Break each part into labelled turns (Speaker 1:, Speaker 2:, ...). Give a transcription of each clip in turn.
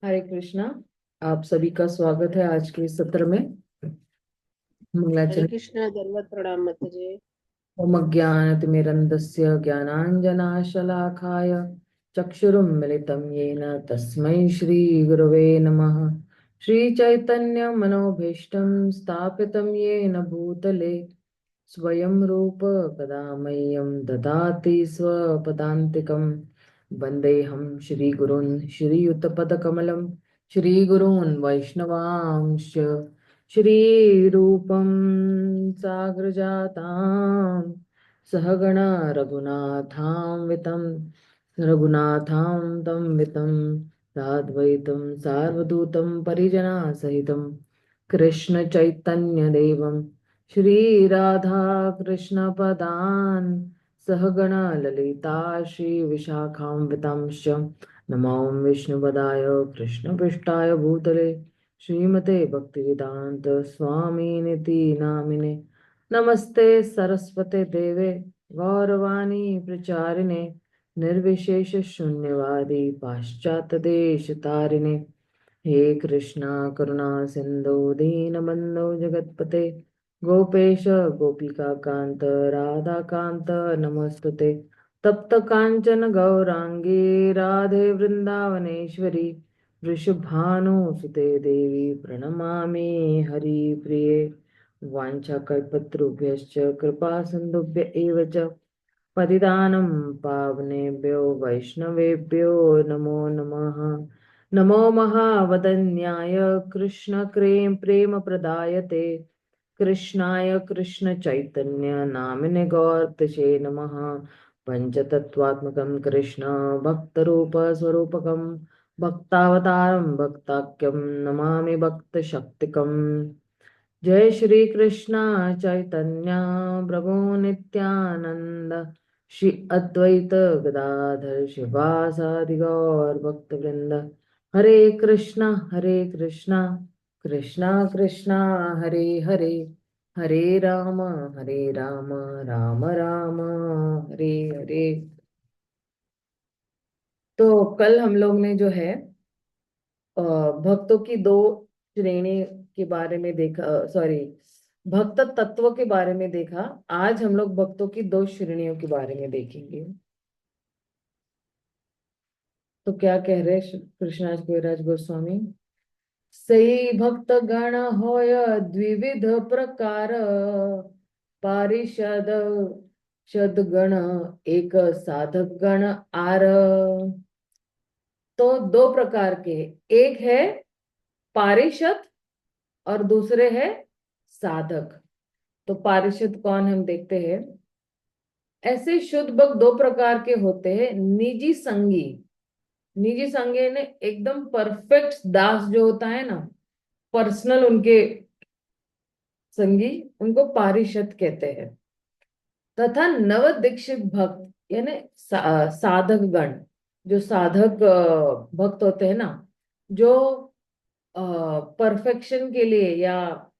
Speaker 1: हरे कृष्णा। आप सभी का स्वागत है आज के इस सत्र में।
Speaker 2: हरे
Speaker 1: मंगलाचरण।
Speaker 2: कृष्णा, दंडवत प्रणाम माताजी।
Speaker 1: ओम अज्ञानतिमिरन्धस्य ज्ञानाञ्जनाशलाखाय चक्षुरुन्मिलितं येन तस्मै श्रीगुरवे नमः। श्रीचैतन्यमनोभीष्टं स्थापितं येन भूतले स्वयं रूप कदा मह्यं ददाति स्वपदान्तिकं। वन्देऽहं श्रीगुरून् श्रीयुतपदकमलं श्रीगुरून् वैष्णवांश्च श्रीरूपं साग्रजातां सहगणा रघुनाथां तं वितं साद्वैतं सार्वधूतं परिजनासहितं कृष्ण चैतन्य देवं श्रीराधा कृष्ण पदान् सहगणा ललिता श्री विशाखान्वितांश्च नमो विष्णुपदाय कृष्णपृष्ठाय भूतले श्रीमते भक्तिवेदांत स्वामी निति नामिने। नमस्ते सरस्वते देवे गौरवाणी प्रचारिणे निर्विशेष शून्यवादी पाश्चात्य देश तारिणे। हे कृष्णा करुणा सिंधु दीनबंधो जगतपते गोपेश गोपिका कांत राधा कांत नमस्तुते। तप्त कांचन गौरांगी राधे वृंदावनेश्वरी वृषभानुसुते देवी प्रणमामि हरिप्रिये। वाञ्छाकल्पतरुभ्यश्च कृपा सिन्धुभ्य एव च पतितानं पावनेभ्यो वैष्णवेभ्यो नमो नमः। नमो महावदन्याय प्रेम प्रदायते कृष्णाय कृष्ण चैतन्य नामिने गौरतये नमः। पंचतत्वात्मकं कृष्ण भक्तरूप स्वरूपकं भक्तावतारं भक्ताख्यं नमामि भक्तशक्तिकम्। जय श्री कृष्णा चैतन्य प्रभु नित्यानंद श्री अद्वैत गदाधर शिवासादि गौर भक्त वृंद। हरे कृष्णा कृष्णा कृष्णा हरे हरे हरे राम राम राम हरे हरे। तो कल हम लोग ने जो है भक्तों की दो श्रेणी के बारे में देखा, सॉरी, भक्त तत्व के बारे में देखा। आज हम लोग भक्तों की दो श्रेणियों के बारे में देखेंगे। तो क्या कह रहे कृष्णाज कविराज गोस्वामी। सई भक्त गण होय द्विविध प्रकार पारिषद सदगण एक साधक गण आर। तो दो प्रकार के, एक है पारिषद और दूसरे है साधक। तो पारिषद कौन हम देखते हैं। ऐसे शुद्ध भक्त दो प्रकार के होते हैं। निजी संगी, निजी संगी ने एकदम परफेक्ट दास जो होता है ना, पर्सनल उनके संगी, उनको पारिषद कहते हैं। तथा नव दीक्षित भक्त यानी साधक गण, जो साधक भक्त होते हैं ना, जो परफेक्शन के लिए या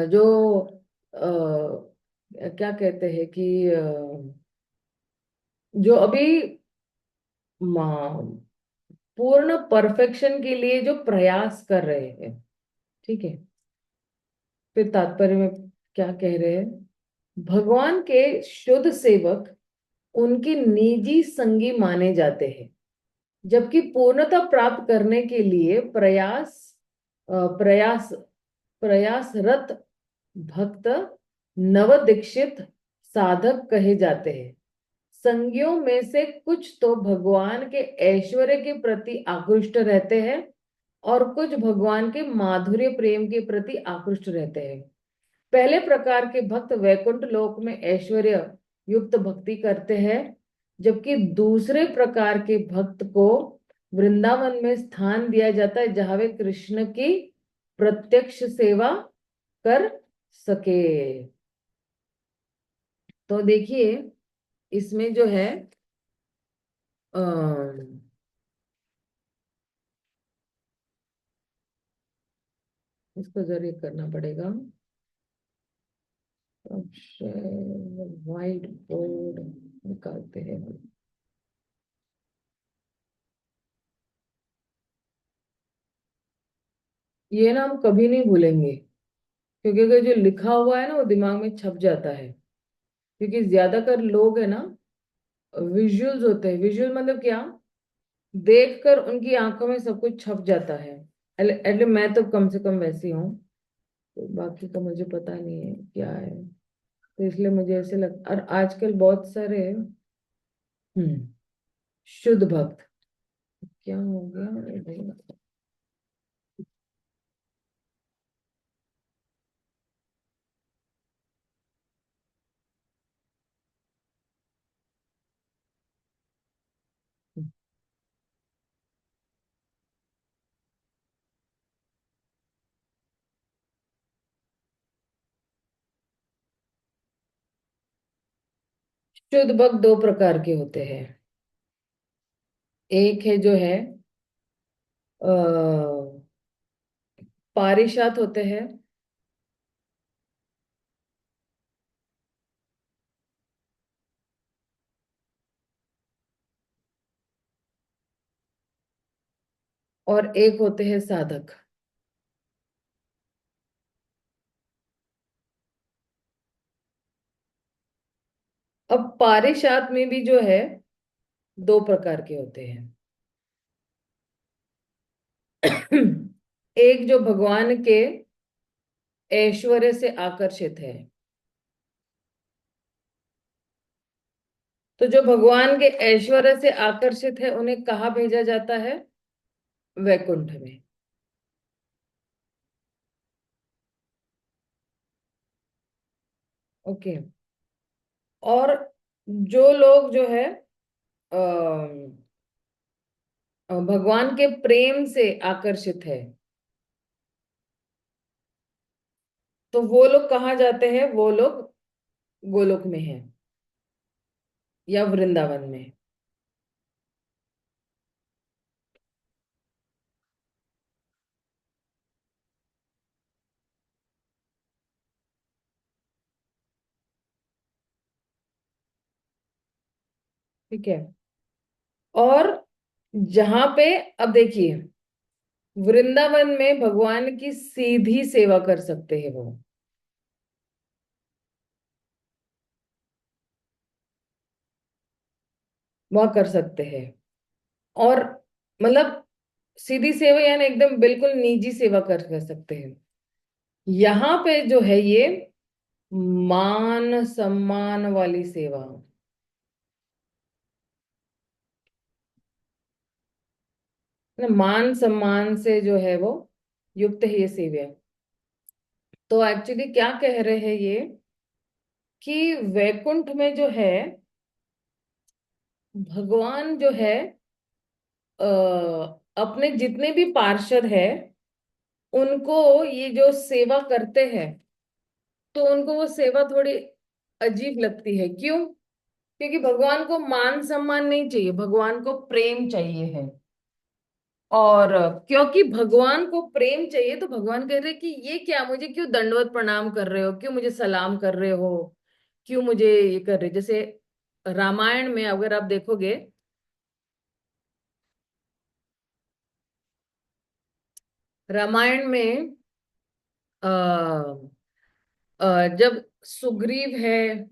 Speaker 1: जो क्या कहते हैं कि जो अभी पूर्ण परफेक्शन के लिए जो प्रयास कर रहे हैं। ठीक है। फिर तात्पर्य में क्या कह रहे हैं। भगवान के शुद्ध सेवक उनके निजी संगी माने जाते हैं, जबकि पूर्णता प्राप्त करने के लिए प्रयास प्रयासरत भक्त नव दीक्षित साधक कहे जाते हैं। संगियों में से कुछ तो भगवान के ऐश्वर्य के प्रति आकृष्ट रहते हैं और कुछ भगवान के माधुर्य प्रेम के प्रति आकृष्ट रहते हैं। पहले प्रकार के भक्त वैकुंठ लोक में ऐश्वर्य युक्त भक्ति करते हैं, जबकि दूसरे प्रकार के भक्त को वृंदावन में स्थान दिया जाता है, जहां वे कृष्ण की प्रत्यक्ष सेवा कर सके। तो देखिए, इसमें जो है अ, इसको जरूर करना पड़ेगा। व्हाइट बोर्ड निकालते हैं। ये ना हम कभी नहीं भूलेंगे, क्योंकि अगर जो लिखा हुआ है ना वो दिमाग में छप जाता है। क्योंकि ज्यादातर लोग है ना, विजुअल्स होते हैं। विजुअल मतलब क्या? देखकर उनकी आंखों में सब कुछ छप जाता है। एटलीस्ट मैं तो कम से कम वैसी हूँ। तो बाकी का मुझे पता नहीं है क्या है। तो इसलिए मुझे ऐसे लग, और आजकल बहुत सारे शुद्ध भक्त, क्या हो गया अरे भाई? शुद्ध भक्त दो प्रकार के होते हैं। एक है जो है आ, पारिशात होते हैं। और एक होते हैं साधक। अब पारिशात में भी जो है दो प्रकार के होते हैं। एक जो भगवान के ऐश्वर्य से आकर्षित है। तो जो भगवान के ऐश्वर्य से आकर्षित है उन्हें कहाँ भेजा जाता है? वैकुंठ में। ओके। और जो लोग जो है भगवान के प्रेम से आकर्षित है, तो वो लोग कहाँ जाते हैं? वो लोग गोलोक में हैं या वृंदावन में। ठीक है। और जहां पे, अब देखिए, वृंदावन में भगवान की सीधी सेवा कर सकते हैं वो। वह कर सकते हैं। और मतलब सीधी सेवा यानी एकदम बिल्कुल निजी सेवा कर सकते हैं। यहाँ पे जो है ये मान सम्मान वाली सेवा, ना मान सम्मान से जो है वो युक्त है ये सेवा। तो एक्चुअली क्या कह रहे हैं ये, कि वैकुंठ में जो है भगवान जो है अपने जितने भी पार्षद है उनको ये जो सेवा करते हैं, तो उनको वो सेवा थोड़ी अजीब लगती है। क्यों? क्योंकि भगवान को मान सम्मान नहीं चाहिए, भगवान को प्रेम चाहिए है। और क्योंकि भगवान को प्रेम चाहिए तो भगवान कह रहे हैं कि ये क्या, मुझे क्यों दंडवत प्रणाम कर रहे हो, क्यों मुझे सलाम कर रहे हो, क्यों मुझे ये कर रहे? जैसे रामायण में अगर आप देखोगे, रामायण में जब सुग्रीव है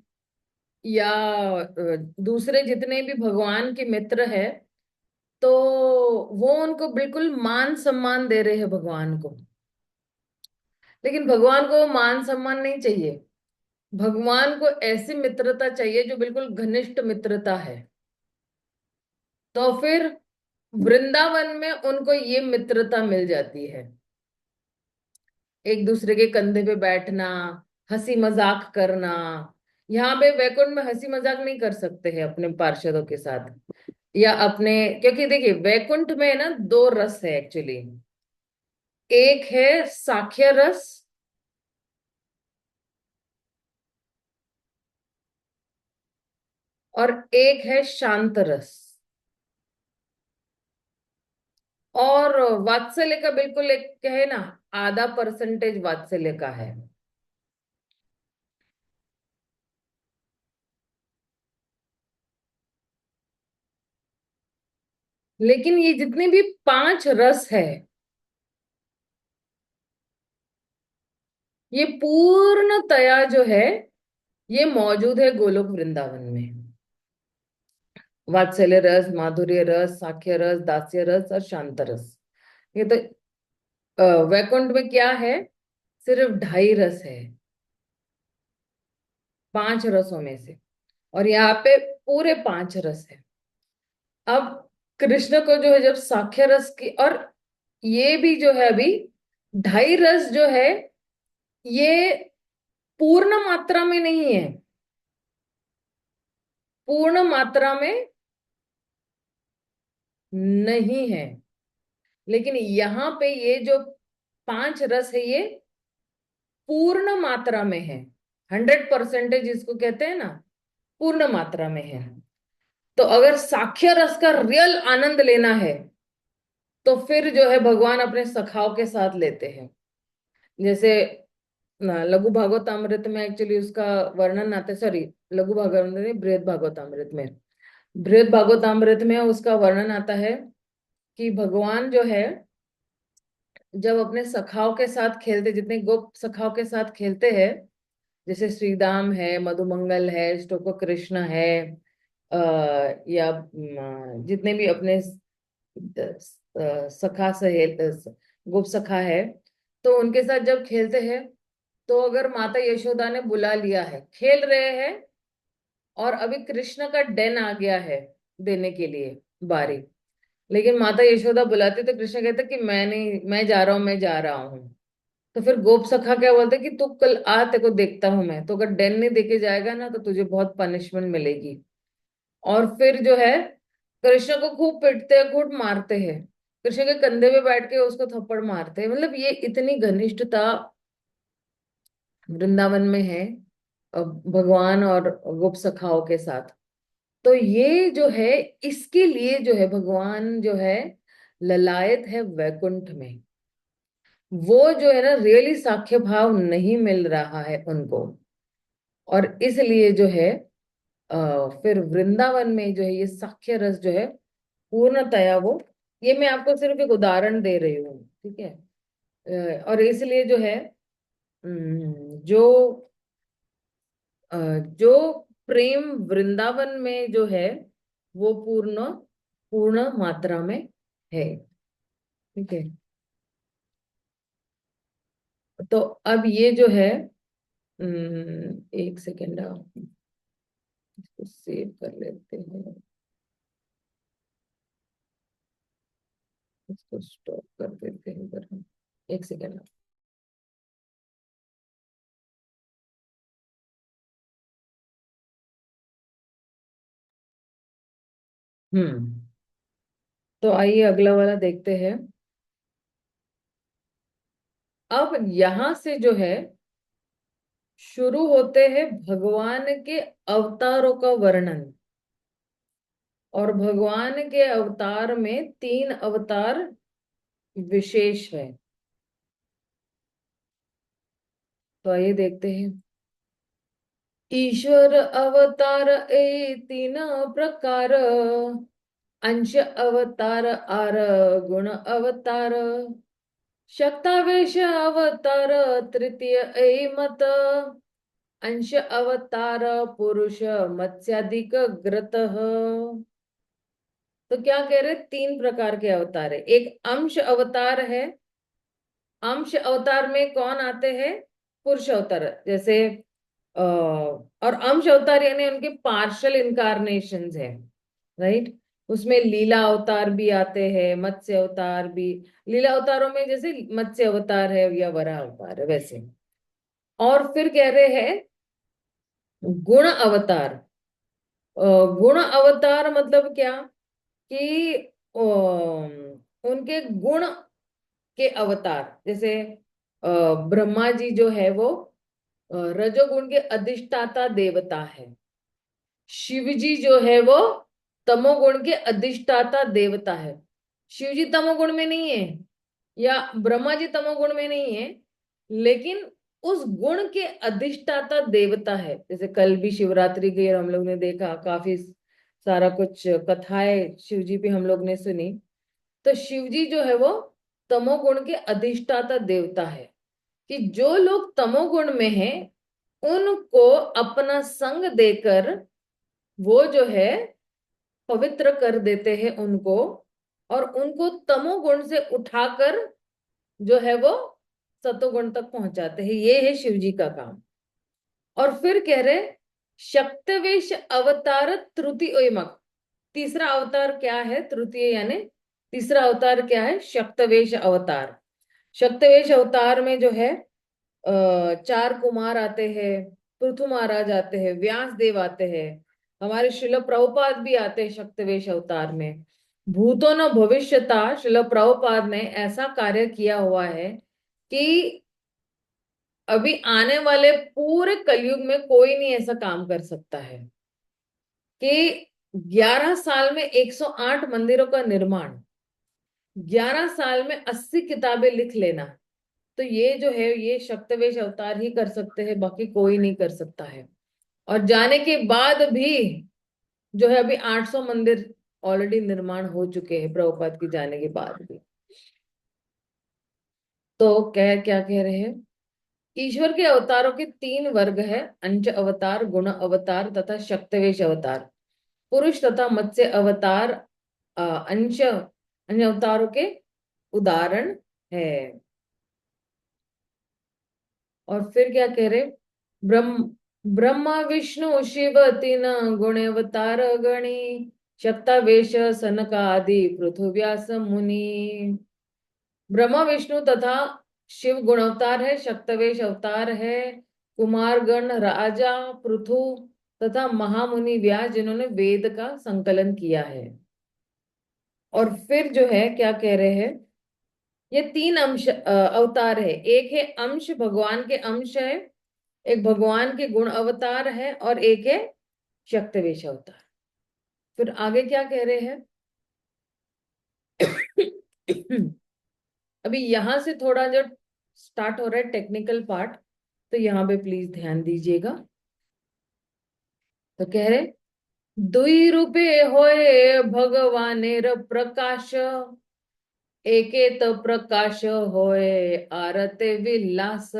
Speaker 1: या दूसरे जितने भी भगवान के मित्र है, तो वो उनको बिल्कुल मान सम्मान दे रहे हैं भगवान को। लेकिन भगवान को वो मान सम्मान नहीं चाहिए। भगवान को ऐसी मित्रता चाहिए जो बिल्कुल घनिष्ठ मित्रता है। तो फिर वृंदावन में उनको ये मित्रता मिल जाती है। एक दूसरे के कंधे पे बैठना, हंसी मजाक करना। यहाँ पे वैकुंठ में हंसी मजाक नहीं कर सकते हैं अपने पार्षदों के साथ, या अपने, क्योंकि देखिए वैकुंठ में ना दो रस है एक्चुअली। एक है साख्य रस, और एक है शांत रस। और वात्सल्य का बिल्कुल एक कहे ना, आधा परसेंटेज वात्सल्य का है। लेकिन ये जितने भी पांच रस है, ये पूर्णतया जो है ये मौजूद है गोलोक वृंदावन में। वात्सल्य रस, माधुर्य रस, साख्य रस, दास्य रस और शांत रस। ये तो वैकुंठ में क्या है? सिर्फ 2.5 रस है 5 रसों में से, और यहाँ पे पूरे 5 रस है। अब कृष्ण को जो है जब साख्य रस की, और ये भी जो है अभी 2.5 रस जो है ये पूर्ण मात्रा में नहीं है, पूर्ण मात्रा में नहीं है। लेकिन यहाँ पे ये जो 5 रस है ये पूर्ण मात्रा में है। 100% जिसको कहते हैं ना, पूर्ण मात्रा में है। तो अगर साख्य रस का रियल आनंद लेना है तो फिर जो है भगवान अपने सखाओं के साथ लेते हैं। जैसे लघु भागवतामृत में एक्चुअली उसका वर्णन आता है, सॉरी, लघु भागवत नहीं, बृहद भागवतामृत में, बृहद भागवतामृत में उसका वर्णन आता है कि भगवान जो है जब अपने सखाओं के साथ खेलते, जितने गोप सखाओं के साथ खेलते हैं, जैसे श्रीदाम है, मधुमंगल है, स्टोको कृष्ण है, या जितने भी अपने सखा सहेल गोप सखा है, तो उनके साथ जब खेलते हैं, तो अगर माता यशोदा ने बुला लिया है, खेल रहे हैं, और अभी कृष्ण का डेन आ गया है देने के लिए बारी, लेकिन माता यशोदा बुलाती तो कृष्ण कहते कि मैं नहीं, मैं जा रहा हूँ, मैं जा रहा हूँ। तो फिर गोप सखा क्या बोलते कि तू कल आ, तेरे को देखता हूं मैं, तो अगर डेन नहीं देके जाएगा ना तो तुझे बहुत पनिशमेंट मिलेगी। और फिर जो है कृष्ण को खूब पीटते हैं, खूब मारते हैं, कृष्ण के कंधे पे बैठ के उसको थप्पड़ मारते हैं। मतलब ये इतनी घनिष्ठता वृंदावन में है भगवान और गोप सखाओं के साथ। तो ये जो है, इसके लिए जो है भगवान जो है ललायत है वैकुंठ में। वो जो है ना रियली साख्य भाव नहीं मिल रहा है उनको, और इसलिए जो है फिर वृंदावन में जो है ये साख्य रस जो है पूर्णतया वो, ये मैं आपको सिर्फ एक उदाहरण दे रही हूँ, ठीक है। और इसलिए जो है जो प्रेम वृंदावन में जो है वो पूर्ण पूर्ण मात्रा में है, ठीक है। तो अब ये जो है, एक सेकेंड, इसको सेव कर लेते हैं, इसको स्टॉप कर देते हैं इधर हम, एक सेकेंड। हम्म तो आइए अगला वाला देखते हैं। अब यहां से जो है शुरू होते हैं भगवान के अवतारों का वर्णन। और भगवान के अवतार में 3 अवतार विशेष है। तो आइए देखते हैं। ईश्वर अवतार ए 3 प्रकार, अंश अवतार आर, गुण अवतार, शक्तावेश अवतार तृतीय ए मत, अंश अवतार पुरुष मत्स्यादिक ग्रतः। तो क्या कह रहे, 3 प्रकार के अवतार है। एक अंश अवतार है, अंश अवतार में कौन आते हैं? पुरुष अवतार, जैसे और अंश अवतार यानी उनके पार्शल इनकारनेशंस है, राइट। उसमें लीला अवतार भी आते हैं, मत्स्य अवतार भी। लीला अवतारों में जैसे मत्स्य अवतार है या वराह अवतार है वैसे। और फिर कह रहे हैं गुण अवतार। गुण अवतार मतलब क्या कि उनके गुण के अवतार, जैसे ब्रह्मा जी जो है वो रजोगुण के अधिष्ठाता देवता है। शिव जी जो है वो तमोगुण के अधिष्ठाता देवता है। शिव जी तमोगुण में नहीं है, या ब्रह्मा जी तमोगुण में नहीं है, लेकिन उस गुण के अधिष्ठाता देवता है। जैसे कल भी शिवरात्रि की हम लोग ने देखा, काफी सारा कुछ कथाएं शिव जी पे हम लोग ने सुनी। तो शिव जी जो है वो तमोगुण के अधिष्ठाता देवता है। कि जो लोग तमोगुण में हैं उनको अपना संग देकर वो जो है पवित्र कर देते हैं उनको, और उनको तमोगुण से उठाकर जो है वो सतोगुण तक पहुंचाते हैं। ये है शिव जी का काम। और फिर कह रहे शक्तवेश अवतार तृतीयमक। तीसरा अवतार क्या है? तृतीय यानी तीसरा अवतार क्या है? शक्तवेश अवतार। शक्तवेश अवतार में जो है चार कुमार आते हैं, पृथु महाराज आते हैं, व्यास देव आते हैं, हमारे श्रील प्रभुपाद भी आते हैं शक्तवेश अवतार में। भूतो न भविष्यता श्रील प्रभुपाद ने ऐसा कार्य किया हुआ है कि अभी आने वाले पूरे कलयुग में कोई नहीं ऐसा काम कर सकता है कि 11 साल में 108 मंदिरों का निर्माण, 11 साल में 80 किताबें लिख लेना। तो ये जो है ये शक्तवेश अवतार ही कर सकते हैं, बाकी कोई नहीं कर सकता है। और जाने के बाद भी जो है अभी 800 मंदिर ऑलरेडी निर्माण हो चुके हैं प्रभुपाद के जाने के बाद भी। तो क्या कह रहे हैं? ईश्वर के अवतारों के तीन वर्ग है, अंश अवतार, गुण अवतार तथा शक्तवेश अवतार। पुरुष तथा मत्स्य अवतार अंश अन्य अवतारों के उदाहरण है। और फिर क्या कह रहे? ब्रह्म ब्रह्मा विष्णु शिव तीन गुण अवतार गणी, शक्तावेश सनकादि पृथु व्यास मुनि। ब्रह्मा विष्णु तथा शिव गुण अवतार है, शक्तवेश अवतार है, कुमार गण राजा पृथु तथा महामुनि व्यास जिन्होंने वेद का संकलन किया है। और फिर जो है क्या कह रहे हैं? ये तीन अंश अवतार है। एक है अंश, भगवान के अंश है, एक भगवान के गुण अवतार है, और एक है शक्तवेश अवतार। फिर आगे क्या कह रहे हैं? अभी यहां से थोड़ा जो स्टार्ट हो रहा है टेक्निकल पार्ट, तो यहाँ पे प्लीज ध्यान दीजिएगा। तो कह रहे दुई रूपे होए भगवानेर प्रकाश, एके तो प्रकाश होए आरते विलास।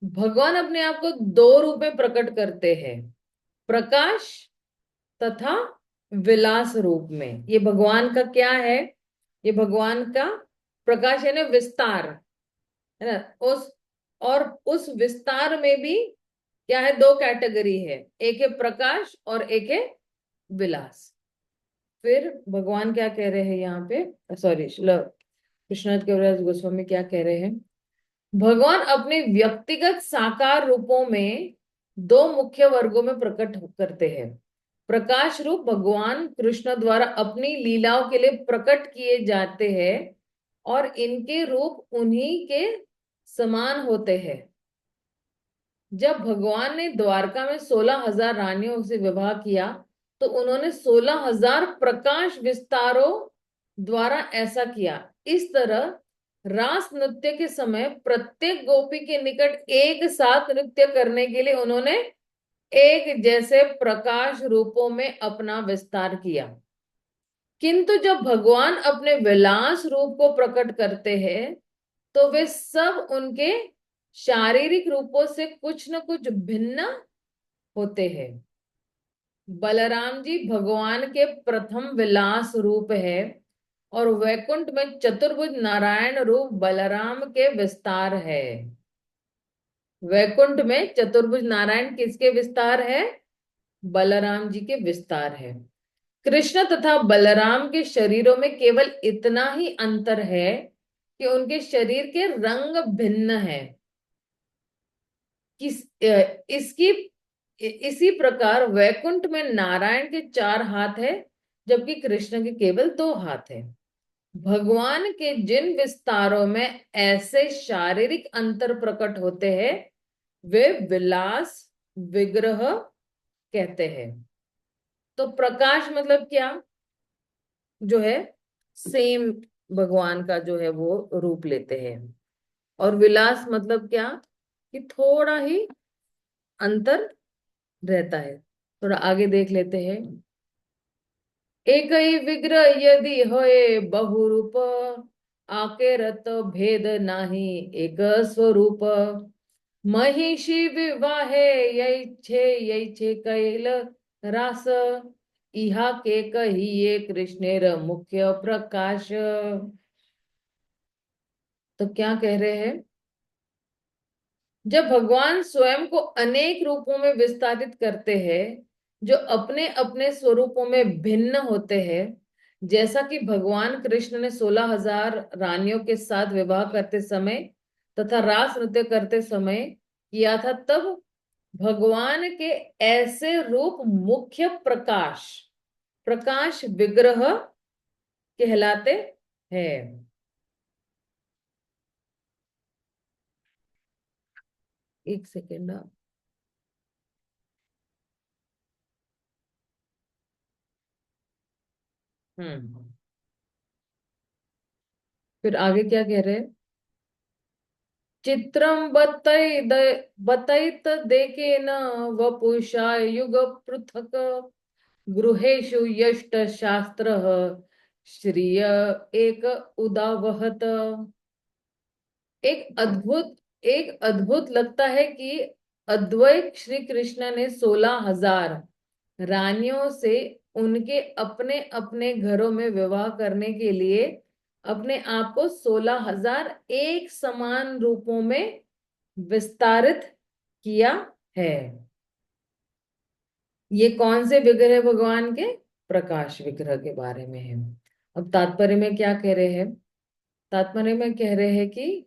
Speaker 1: भगवान अपने आप को दो रूप में प्रकट करते हैं, प्रकाश तथा विलास रूप में। ये भगवान का क्या है? ये भगवान का प्रकाश है ना, विस्तार है ना। और उस विस्तार में भी क्या है? दो कैटेगरी है, एक है प्रकाश और एक है विलास। फिर भगवान क्या कह रहे हैं यहाँ पे? सॉरी, कृष्णनाथ कविराज गोस्वामी क्या कह रहे हैं? भगवान अपने व्यक्तिगत साकार रूपों में दो मुख्य वर्गों में प्रकट करते हैं। प्रकाश रूप भगवान कृष्ण द्वारा अपनी लीलाओं के लिए प्रकट किए जाते हैं और इनके रूप उन्हीं के समान होते हैं। जब भगवान ने द्वारका में 16,000 रानियों से विवाह किया तो उन्होंने 16,000 प्रकाश विस्तारों द्वारा ऐसा किया। इस तरह रास नृत्य के समय प्रत्येक गोपी के निकट एक साथ नृत्य करने के लिए उन्होंने एक जैसे प्रकाश रूपों में अपना विस्तार किया। किंतु जब भगवान अपने विलास रूप को प्रकट करते हैं तो वे सब उनके शारीरिक रूपों से कुछ न कुछ भिन्न होते हैं। बलराम जी भगवान के प्रथम विलास रूप है और वैकुंठ में चतुर्भुज नारायण रूप बलराम के विस्तार है। वैकुंठ में चतुर्भुज नारायण किसके विस्तार है? बलराम जी के विस्तार है। कृष्ण तथा बलराम के शरीरों में केवल इतना ही अंतर है कि उनके शरीर के रंग भिन्न है। इसकी इसी प्रकार वैकुंठ में नारायण के 4 हाथ है जबकि कृष्ण के केवल 2 हाथ है। भगवान के जिन विस्तारों में ऐसे शारीरिक अंतर प्रकट होते हैं वे विलास विग्रह कहते हैं। तो प्रकाश मतलब क्या? जो है सेम भगवान का जो है वो रूप लेते हैं। और विलास मतलब क्या? कि थोड़ा ही अंतर रहता है। थोड़ा आगे देख लेते हैं। एक ही विग्रह यदि होए बहुरूप, आके रत भेद नाही एक स्वरूप, महिषी विवाहे यैछे कैल रास, इहा के कहिए कृष्णेर मुख्य प्रकाश। तो क्या कह रहे हैं, जब भगवान स्वयं को अनेक रूपों में विस्तारित करते हैं जो अपने अपने स्वरूपों में भिन्न होते हैं, जैसा कि भगवान कृष्ण ने 16,000 रानियों के साथ विवाह करते समय तथा रास नृत्य करते समय किया था, तब भगवान के ऐसे रूप मुख्य प्रकाश प्रकाश विग्रह कहलाते हैं। एक सेकेंड। फिर आगे क्या कह रहे हैं, चित्रम बतैत देखे न वपुषा युग पृथक, गृहेषु यष्ट शास्त्र श्रिय एक उदावहत। एक अद्भुत लगता है कि अद्वैत श्री कृष्ण ने 16,000 रानियों से उनके अपने अपने घरों में विवाह करने के लिए अपने आप को 16,000 एक समान रूपों में विस्तारित किया है। ये कौन से विग्रह भगवान के, प्रकाश विग्रह के बारे में है। अब तात्पर्य में क्या कह रहे हैं, तात्पर्य में कह रहे हैं कि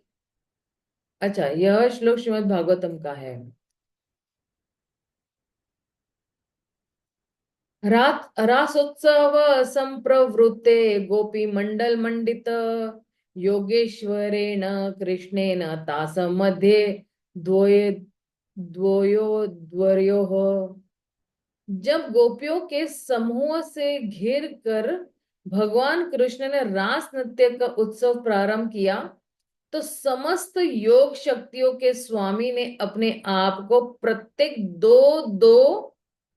Speaker 1: अच्छा, यह श्लोक श्रीमद् भागवतम का है। रासोत्सव संप्रवृत्ते गोपी मंडल मंडित, योगेश्वरेण कृष्णेन तास मध्ये द्वये द्वयोर्द्वयोः। जब गोपियों के समूह से घिर कर भगवान कृष्ण ने रास नृत्य का उत्सव प्रारंभ किया, तो समस्त योग शक्तियों के स्वामी ने अपने आप को प्रत्येक दो दो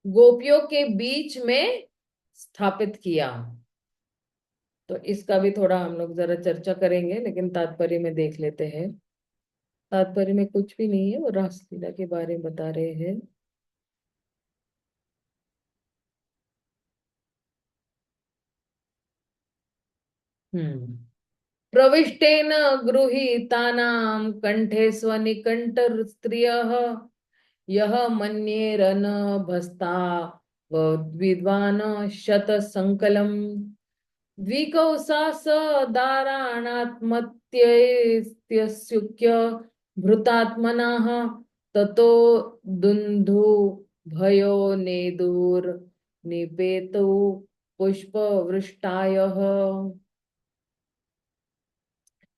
Speaker 1: गोपियों के बीच में स्थापित किया। तो इसका भी थोड़ा हम लोग जरा चर्चा करेंगे, लेकिन तात्पर्य में देख लेते हैं। तात्पर्य में कुछ भी नहीं है, वो रासलीला के बारे में बता रहे हैं। प्रविष्टेन गृहीतानां कंठे स्वनिकंठ स्त्रियः, यह मन्येरन भस्ता विद्वान शत संकलम, द्विकौसा स दाराणात्मत्यस्युक्य भृतात्मनः, ततो दुन्धु भयो नेदुर निपेतु पुष्पवृष्टायः।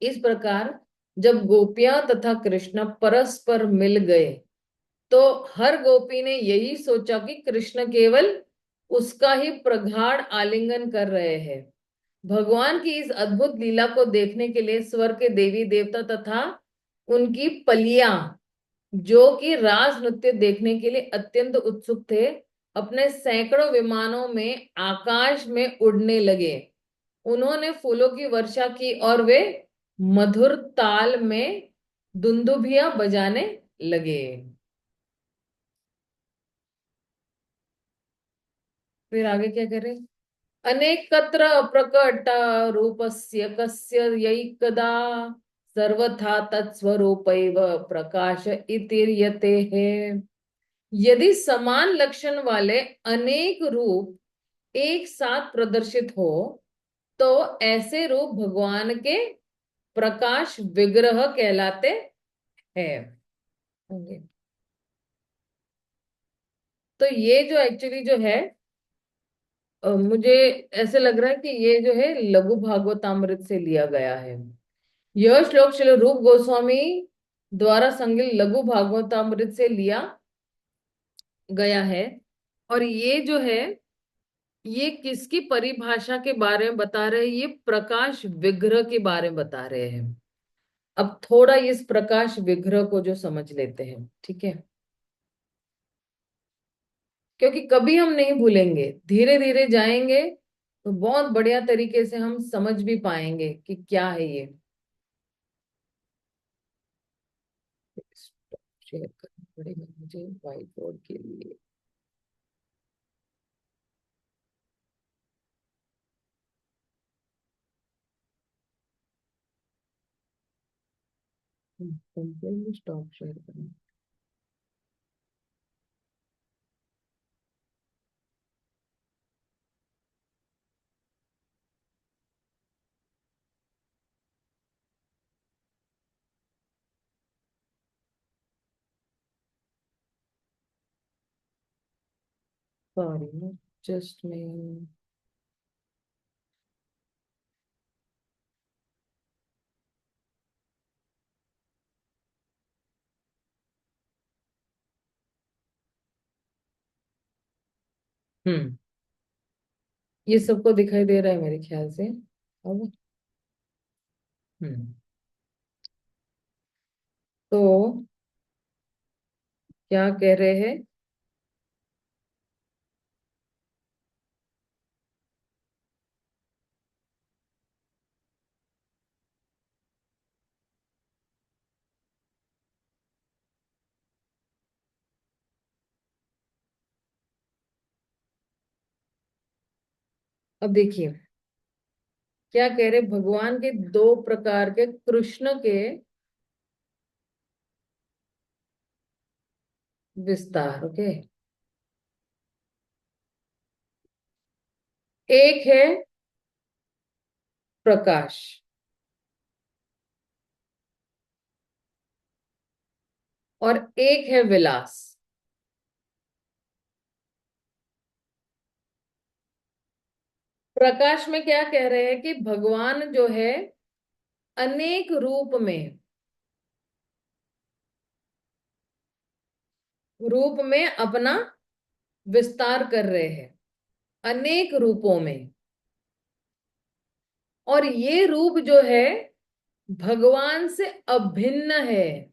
Speaker 1: इस प्रकार जब गोपियां तथा कृष्ण परस्पर मिल गए, तो हर गोपी ने यही सोचा कि कृष्ण केवल उसका ही प्रगाढ़ आलिंगन कर रहे हैं। भगवान की इस अद्भुत लीला को देखने के लिए स्वर्ग के देवी देवता तथा उनकी पलियां, जो कि रास नृत्य देखने के लिए अत्यंत उत्सुक थे, अपने सैकड़ों विमानों में आकाश में उड़ने लगे। उन्होंने फूलों की वर्षा की और वे मधुर ताल में दुंदुभियां बजाने लगे। फिर आगे क्या करे, अनेकत्र प्रकट रूपस्य कस्य यैकदा, सर्वथा तत्स्वरूपैव प्रकाश इतिर्यते है। यदि समान लक्षण वाले अनेक रूप एक साथ प्रदर्शित हो, तो ऐसे रूप भगवान के प्रकाश विग्रह कहलाते हैं। होंगे। तो ये जो एक्चुअली जो है, मुझे ऐसे लग रहा है कि ये जो है लघु भागवतामृत से लिया गया है। यह श्लोक श्री रूप गोस्वामी द्वारा संकलित लघु भागवतामृत से लिया गया है। और ये जो है, ये किसकी परिभाषा के बारे में बता रहे हैं, ये प्रकाश विग्रह के बारे में बता रहे हैं। अब थोड़ा इस प्रकाश विग्रह को जो समझ लेते हैं, ठीक है, क्योंकि कभी हम नहीं भूलेंगे, धीरे धीरे जाएंगे तो बहुत बढ़िया तरीके से हम समझ भी पाएंगे कि क्या है ये। शेयर करना पड़ेगा मुझे व्हाइट बोर्ड के लिए। कंप्लीटली स्टॉप शेयर करना। सॉरी, जस्ट मैं हम्म ये सबको दिखाई दे रहा है मेरे ख्याल से अब। हम्म तो क्या कह रहे हैं? अब देखिए क्या कह रहे, भगवान के दो प्रकार के कृष्ण के विस्तार। ओके, एक है प्रकाश और एक है विलास। प्रकाश में क्या कह रहे हैं कि भगवान जो है अनेक रूप में अपना विस्तार कर रहे हैं, अनेक रूपों में। और ये रूप जो है भगवान से अभिन्न है।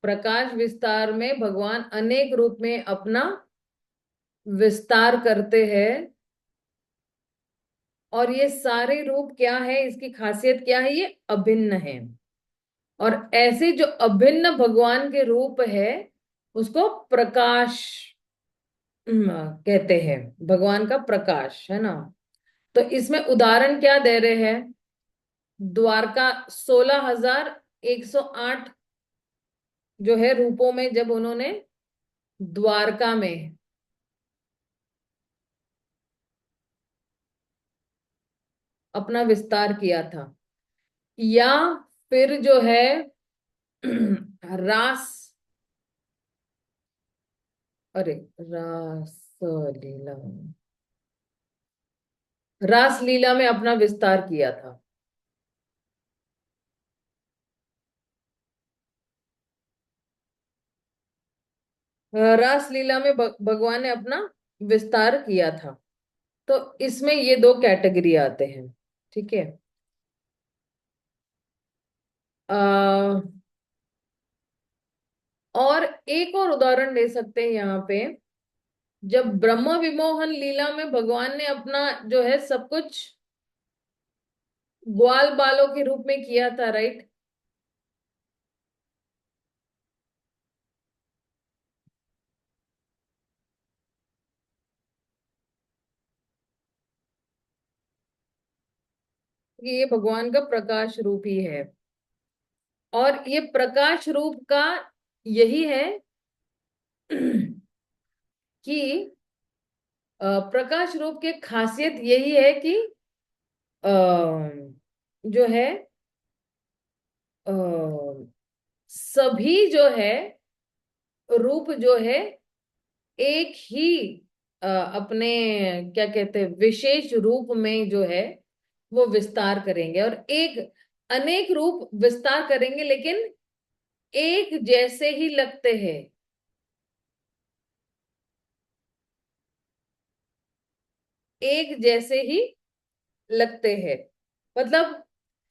Speaker 1: प्रकाश विस्तार में भगवान अनेक रूप में अपना विस्तार करते हैं। और ये सारे रूप क्या है, इसकी खासियत क्या है? ये अभिन्न है। और ऐसे जो अभिन्न भगवान के रूप है उसको प्रकाश कहते हैं, भगवान का प्रकाश है ना। तो इसमें उदाहरण क्या दे रहे हैं? द्वारका 16,108 जो है रूपों में जब उन्होंने द्वारका में अपना विस्तार किया था। या फिर जो है रास, अरे रास लीला, रास लीला में अपना विस्तार किया था। रास लीला में भगवान ने अपना विस्तार किया था। तो इसमें ये दो कैटेगरी आते हैं, ठीक है। आ, और एक और उदाहरण ले सकते हैं यहाँ पे। जब ब्रह्म विमोहन लीला में भगवान ने अपना जो है सब कुछ ग्वाल बालों के रूप में किया था, राइट। ये भगवान का प्रकाश रूप ही है। और ये प्रकाश रूप का यही है कि प्रकाश रूप की खासियत यही है कि अ, जो है अ, सभी जो है रूप जो है एक ही अपने क्या कहते हैं विशेष रूप में जो है वो विस्तार करेंगे। और एक अनेक रूप विस्तार करेंगे लेकिन एक जैसे ही लगते हैं। एक जैसे ही लगते हैं मतलब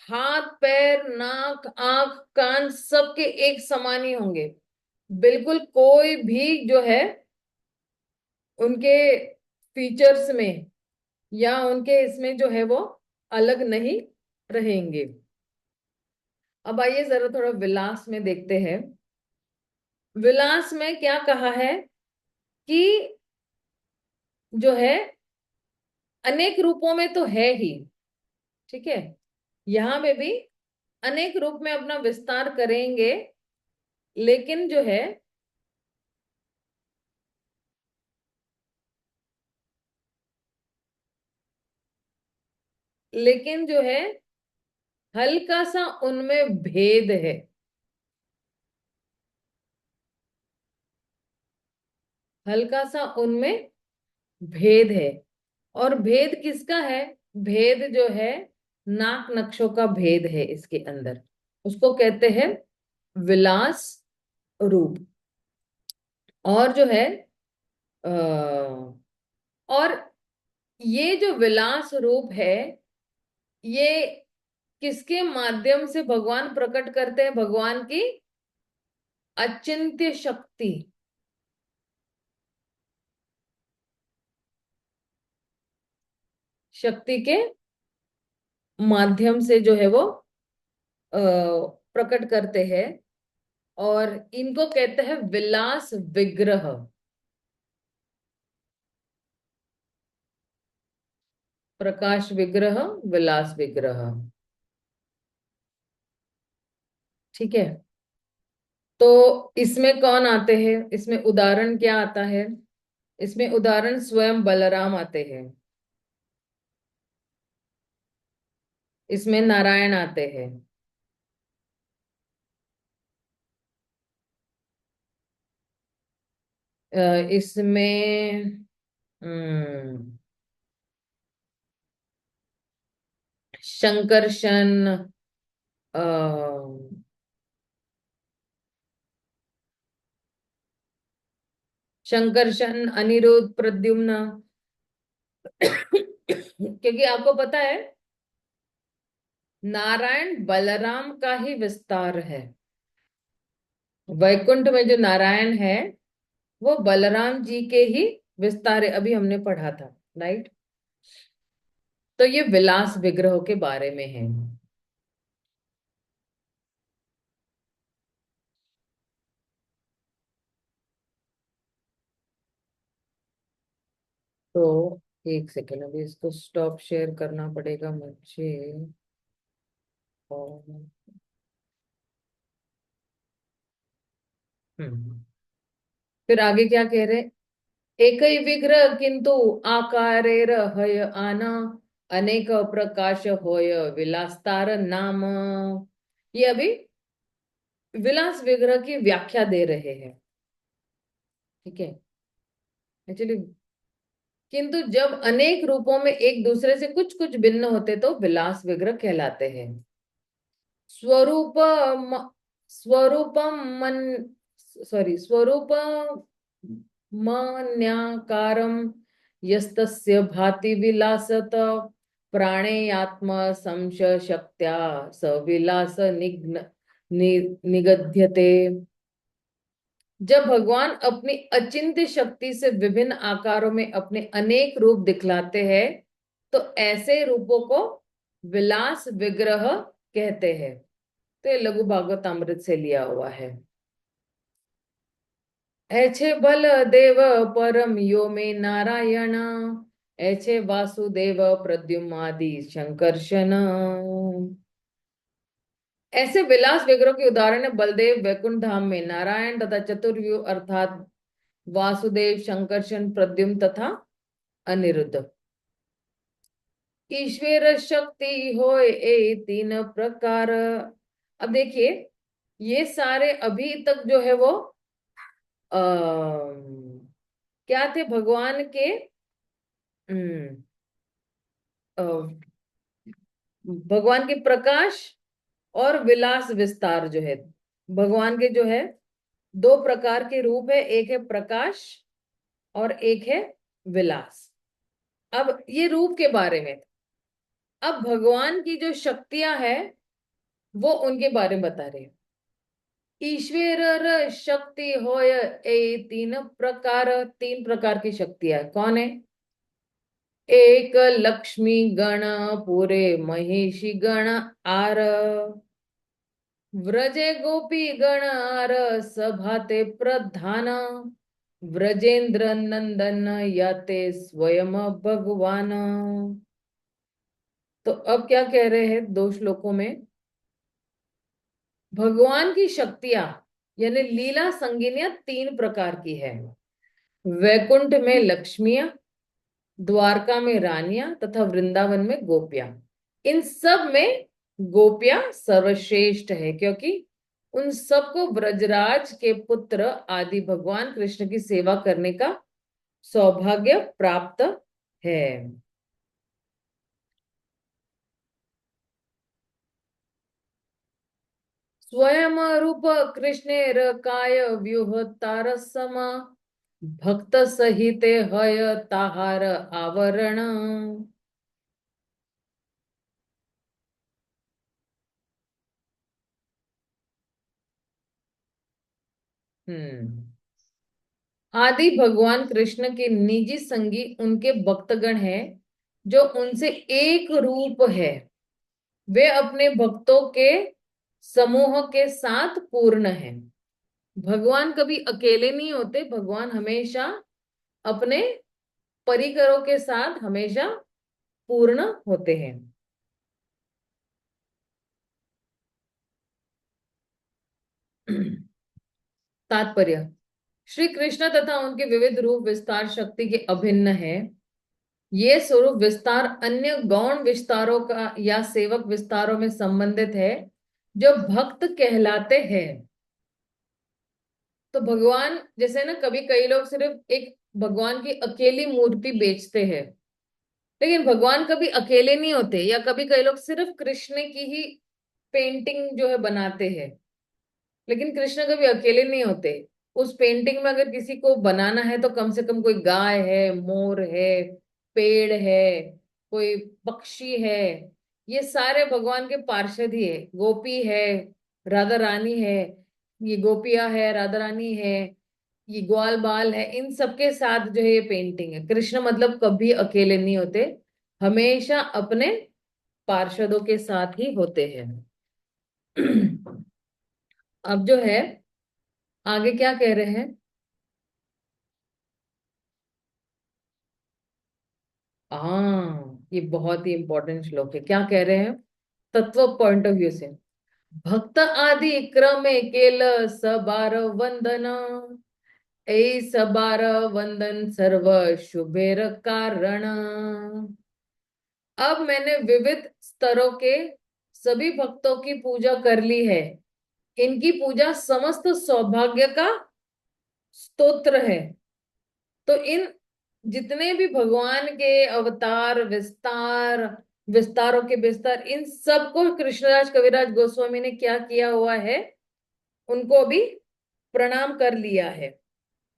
Speaker 1: हाथ पैर नाक आंख कान सबके एक समान ही होंगे। बिल्कुल कोई भी जो है उनके फीचर्स में या उनके इसमें जो है वो अलग नहीं रहेंगे। अब आइए जरा थोड़ा विलास में देखते हैं। विलास में क्या कहा है कि जो है अनेक रूपों में तो है ही, ठीक है, यहाँ में भी अनेक रूप में अपना विस्तार करेंगे, लेकिन जो है लेकिन जो है हल्का सा उनमें भेद है। हल्का सा उनमें भेद है। और भेद किसका है? भेद जो है नाक नक्शों का भेद है इसके अंदर। उसको कहते हैं विलास रूप। और जो है और ये जो विलास रूप है, ये किसके माध्यम से भगवान प्रकट करते हैं? भगवान की अचिंत्य शक्ति। शक्ति के माध्यम से जो है वो प्रकट करते हैं। और इनको कहते हैं विलास विग्रह। प्रकाश विग्रह, विलास विग्रह, ठीक है। तो इसमें कौन आते हैं? इसमें उदाहरण क्या आता है? इसमें उदाहरण स्वयं बलराम आते हैं। इसमें नारायण आते हैं। इसमें शंकरशन, अ, शंकरशन, अनिरुद्ध, प्रद्युम्न। क्योंकि आपको पता है नारायण बलराम का ही विस्तार है। वैकुंठ में जो नारायण है वो बलराम जी के ही विस्तार है, अभी हमने पढ़ा था, राइट। तो ये विलास विग्रह के बारे में है। तो एक सेकेंड, अभी इसको स्टॉप शेयर करना पड़ेगा मुझे। और हम्म फिर आगे क्या कह रहे? एक ही विग्रह किंतु आकारेर हय आना, अनेक प्रकाश होय विलास्तार नाम। ये अभी विलास विग्रह की व्याख्या दे रहे हैं, ठीक है। एक्चुअली किंतु जब अनेक रूपों में एक दूसरे से कुछ कुछ भिन्न होते तो विलास विग्रह कहलाते हैं। स्वरूप स्वरूपम मन सॉरी स्वरूप मन्याकारम यस्तस्य भाति विलासत प्राणेयात्म संशय शक्त्या स विलास निगध्यते। जब भगवान अपनी अचिंत्य शक्ति से विभिन्न आकारों में अपने अनेक रूप दिखलाते हैं तो ऐसे रूपों को विलास विग्रह कहते हैं। तो ये लघु भागवतामृत से लिया हुआ है। ऐछे बल देव परम यो में नारायण, ऐछे वासुदेव प्रद्युम्नादि शंकर्षण। ऐसे विलास विग्रह के उदाहरण है बलदेव वैकुंठ धाम में नारायण तथा चतुर्व्यूह अर्थात वासुदेव, शंकरशन, प्रद्युम्न तथा अनिरुद्ध। ईश्वर शक्ति होय ए तीन प्रकार। अब देखिए ये सारे अभी तक जो है वो क्या थे? भगवान के अम, अ, भगवान के प्रकाश और विलास विस्तार जो है। भगवान के जो है दो प्रकार के रूप है, एक है प्रकाश और एक है विलास। अब ये रूप के बारे में। अब भगवान की जो शक्तियां हैं वो उनके बारे में बता रहे हैं। ईश्वर शक्ति होय ए तीन प्रकार की शक्तियां कौन है? एक लक्ष्मी गण पूरे महिषी गण आर व्रजे गोपी गण आर सभाते प्रधान व्रजेंद्र नंदन याते स्वयं भगवान। तो अब क्या कह रहे हैं दो श्लोकों में? भगवान की शक्तियां यानी लीला संगिनियां तीन प्रकार की है। वैकुंठ में लक्ष्मियां, द्वारका में रानियां तथा वृंदावन में गोपियां। इन सब में गोपियां सर्वश्रेष्ठ है क्योंकि उन सबको ब्रजराज के पुत्र आदि भगवान कृष्ण की सेवा करने का सौभाग्य प्राप्त है। स्वयं रूप कृष्णेर काय व्यूह तारसम भक्त सहिते हय ताहार आवरण। हम्म। आदि भगवान कृष्ण के निजी संगी उनके भक्तगण हैं जो उनसे एक रूप है। वे अपने भक्तों के समूह के साथ पूर्ण हैं। भगवान कभी अकेले नहीं होते, भगवान हमेशा अपने परिकरों के साथ हमेशा पूर्ण होते हैं। तात्पर्य। श्री कृष्ण तथा उनके विविध रूप विस्तार शक्ति के अभिन्न है। ये स्वरूप विस्तार अन्य गौण विस्तारों का या सेवक विस्तारों में संबंधित है जो भक्त कहलाते हैं। तो भगवान जैसे ना कभी कई लोग सिर्फ एक भगवान की अकेली मूर्ति बेचते हैं, लेकिन भगवान कभी अकेले नहीं होते। या कभी कई लोग सिर्फ कृष्ण की ही पेंटिंग जो है बनाते हैं, लेकिन कृष्ण कभी अकेले नहीं होते। उस पेंटिंग में अगर किसी को बनाना है तो कम से कम कोई गाय है, मोर है, पेड़ है, कोई पक्षी है, ये सारे भगवान के पार्षद ही है। गोपी है, राधा रानी है, ये गोपियां है, राधा रानी है, ये ग्वाल बाल है, इन सबके साथ जो है ये पेंटिंग है। कृष्ण मतलब कभी अकेले नहीं होते, हमेशा अपने पार्षदों के साथ ही होते हैं। अब जो है आगे क्या कह रहे हैं? हाँ, ये बहुत ही इंपॉर्टेंट श्लोक है। क्या कह रहे हैं तत्व पॉइंट ऑफ व्यू से? भक्त आदि क्रमे केल सबार वंदना ए सबार वंदन सर्व शुभेर कारण। अब मैंने विविध स्तरों के सभी भक्तों की पूजा कर ली है। इनकी पूजा समस्त सौभाग्य का स्तोत्र है। तो इन जितने भी भगवान के अवतार विस्तार विस्तारों के विस्तार, इन सबको कृष्णराज कविराज गोस्वामी ने क्या किया हुआ है? उनको भी प्रणाम कर लिया है।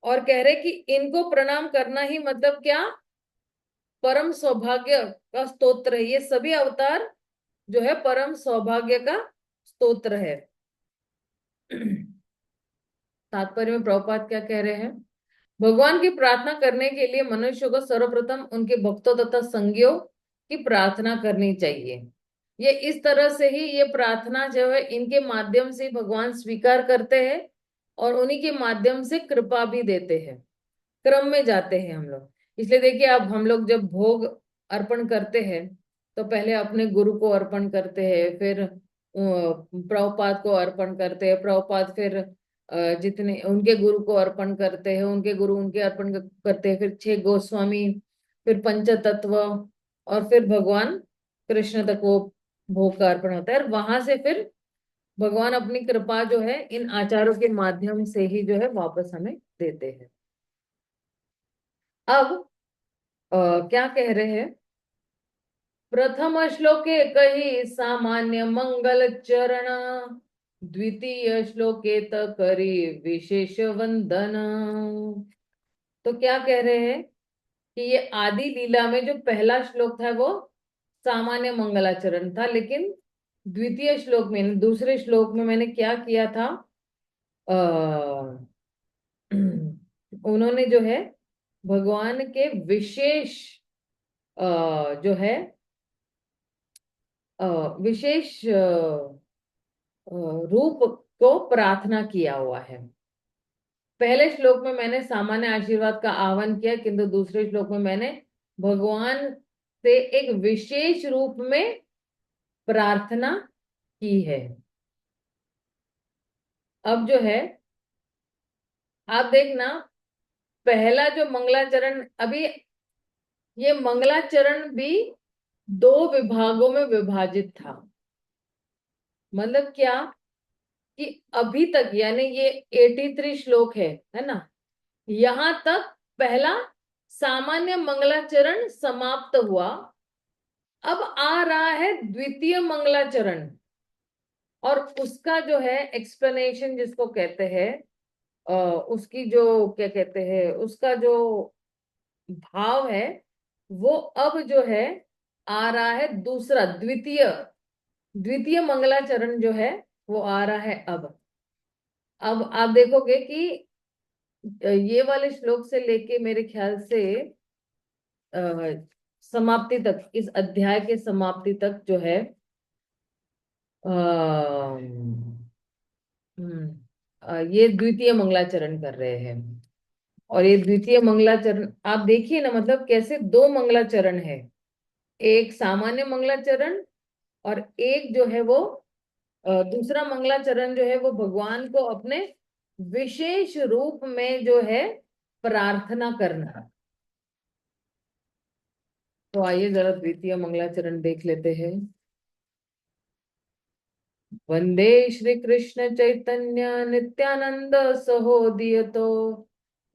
Speaker 1: और कह रहे कि इनको प्रणाम करना ही मतलब क्या? परम सौभाग्य का स्तोत्र है। ये सभी अवतार जो है परम सौभाग्य का स्तोत्र है। तात्पर्य में प्रभुपाद क्या कह रहे हैं? भगवान की प्रार्थना करने के लिए मनुष्य को सर्वप्रथम उनके भक्तों तथा संगियों की प्रार्थना करनी चाहिए। ये इस तरह से ही ये प्रार्थना जो है इनके माध्यम से भगवान स्वीकार करते हैं और उन्हीं के माध्यम से कृपा भी देते हैं। क्रम में जाते हैं हम लोग। इसलिए देखिए अब हम लोग जब भोग अर्पण करते हैं तो पहले अपने गुरु को अर्पण करते हैं, फिर प्रभुपाद को अर्पण करते हैं, प्रभुपाद फिर जितने उनके गुरु को अर्पण करते हैं, उनके गुरु उनके अर्पण करते हैं, फिर छह गोस्वामी, फिर पंच तत्व, और फिर भगवान कृष्ण तक वो भोग का अर्पण होता है। और वहां से फिर भगवान अपनी कृपा जो है इन आचारों के माध्यम से ही जो है वापस हमें देते हैं। अब क्या कह रहे हैं? प्रथम श्लोके कही सामान्य मंगल चरण द्वितीय श्लोके त करी विशेष वंदन। तो क्या कह रहे हैं कि ये आदि लीला में जो पहला श्लोक था वो सामान्य मंगलाचरण था, लेकिन द्वितीय श्लोक में दूसरे श्लोक में मैंने क्या किया था आ, उन्होंने जो है भगवान के विशेष जो है अ, विशेष रूप को प्रार्थना किया हुआ है। पहले श्लोक में मैंने सामान्य आशीर्वाद का आह्वान किया, किंतु दूसरे श्लोक में मैंने भगवान से एक विशेष रूप में प्रार्थना की है। अब जो है आप देखना, पहला जो मंगलाचरण, अभी ये मंगलाचरण भी दो विभागों में विभाजित था। मतलब क्या कि अभी तक, यानी ये 83 श्लोक है ना, यहां तक पहला सामान्य मंगलाचरण समाप्त हुआ। अब आ रहा है द्वितीय मंगलाचरण, और उसका जो है एक्सप्लेनेशन जिसको कहते हैं, उसकी जो क्या कहते हैं, उसका जो भाव है, वो अब जो है आ रहा है दूसरा, द्वितीय द्वितीय मंगलाचरण जो है वो आ रहा है अब आप देखोगे कि ये वाले श्लोक से लेके मेरे ख्याल से अ, समाप्ति तक, इस अध्याय के समाप्ति तक जो है ये द्वितीय मंगलाचरण कर रहे हैं। और ये द्वितीय मंगलाचरण आप देखिए ना, मतलब कैसे दो मंगलाचरण है, एक सामान्य मंगलाचरण और एक जो है वो दूसरा मंगलाचरण जो है वो भगवान को अपने विशेष रूप में जो है प्रार्थना करना। तो आइए जरा द्वितीय मंगलाचरण देख लेते हैं। वंदे श्री कृष्ण चैतन्य नित्यानंद सहोदियतो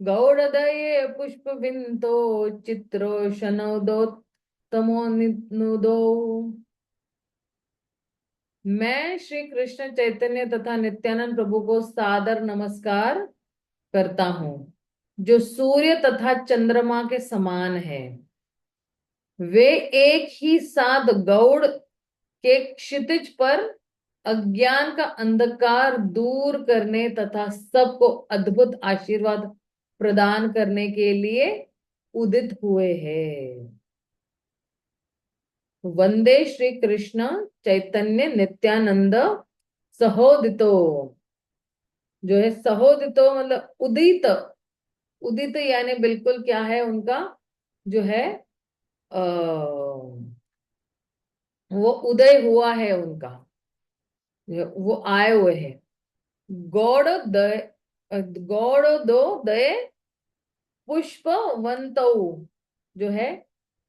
Speaker 1: गौड़दये पुष्प विंतो चित्रो शनोदो तमो निदो। मैं श्री कृष्ण चैतन्य तथा नित्यानंद प्रभु को सादर नमस्कार करता हूँ, जो सूर्य तथा चंद्रमा के समान है। वे एक ही साथ गौड़ के क्षितिज पर अज्ञान का अंधकार दूर करने तथा सबको अद्भुत आशीर्वाद प्रदान करने के लिए उदित हुए हैं। वंदे श्री कृष्ण चैतन्य नित्यानंद सहोदितो, जो है सहोदितो मतलब उदित, उदित यानी बिल्कुल क्या है उनका जो है आ, वो उदय हुआ है उनका, वो आए हुए हैं। गौड़ दय, गौड़ दो दय पुष्पवंतौ, जो है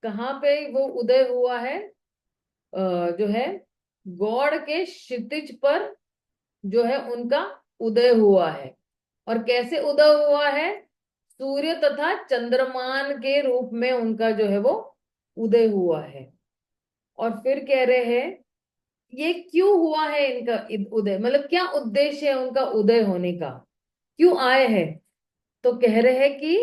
Speaker 1: कहाँ पे वो उदय हुआ है, जो है गौड़ के क्षितिज पर जो है उनका उदय हुआ है। और कैसे उदय हुआ है, सूर्य तथा चंद्रमान के रूप में उनका जो है वो उदय हुआ है। और फिर कह रहे हैं ये क्यों हुआ है इनका उदय, मतलब क्या उद्देश्य है उनका उदय होने का, क्यों आए हैं। तो कह रहे हैं कि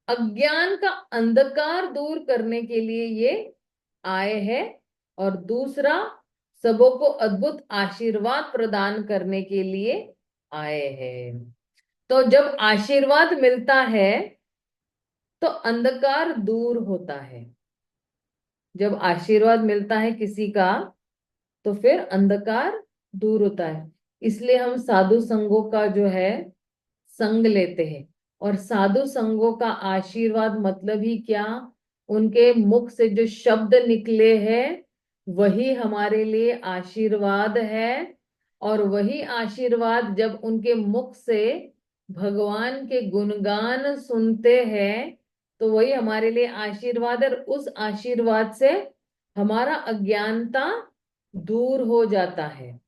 Speaker 1: अज्ञान का अंधकार दूर करने के लिए ये आए हैं, और दूसरा सबों को अद्भुत आशीर्वाद प्रदान करने के लिए आए हैं। तो जब आशीर्वाद मिलता है तो अंधकार दूर होता है। जब आशीर्वाद मिलता है किसी का तो फिर अंधकार दूर होता है। इसलिए हम साधु संगों का जो है संग लेते हैं। और साधु संगों का आशीर्वाद मतलब ही क्या, उनके मुख से जो शब्द निकले हैं वही हमारे लिए आशीर्वाद है। और वही आशीर्वाद जब उनके मुख से भगवान के गुणगान सुनते हैं तो वही हमारे लिए आशीर्वाद है। और उस आशीर्वाद से हमारा अज्ञानता दूर हो जाता है।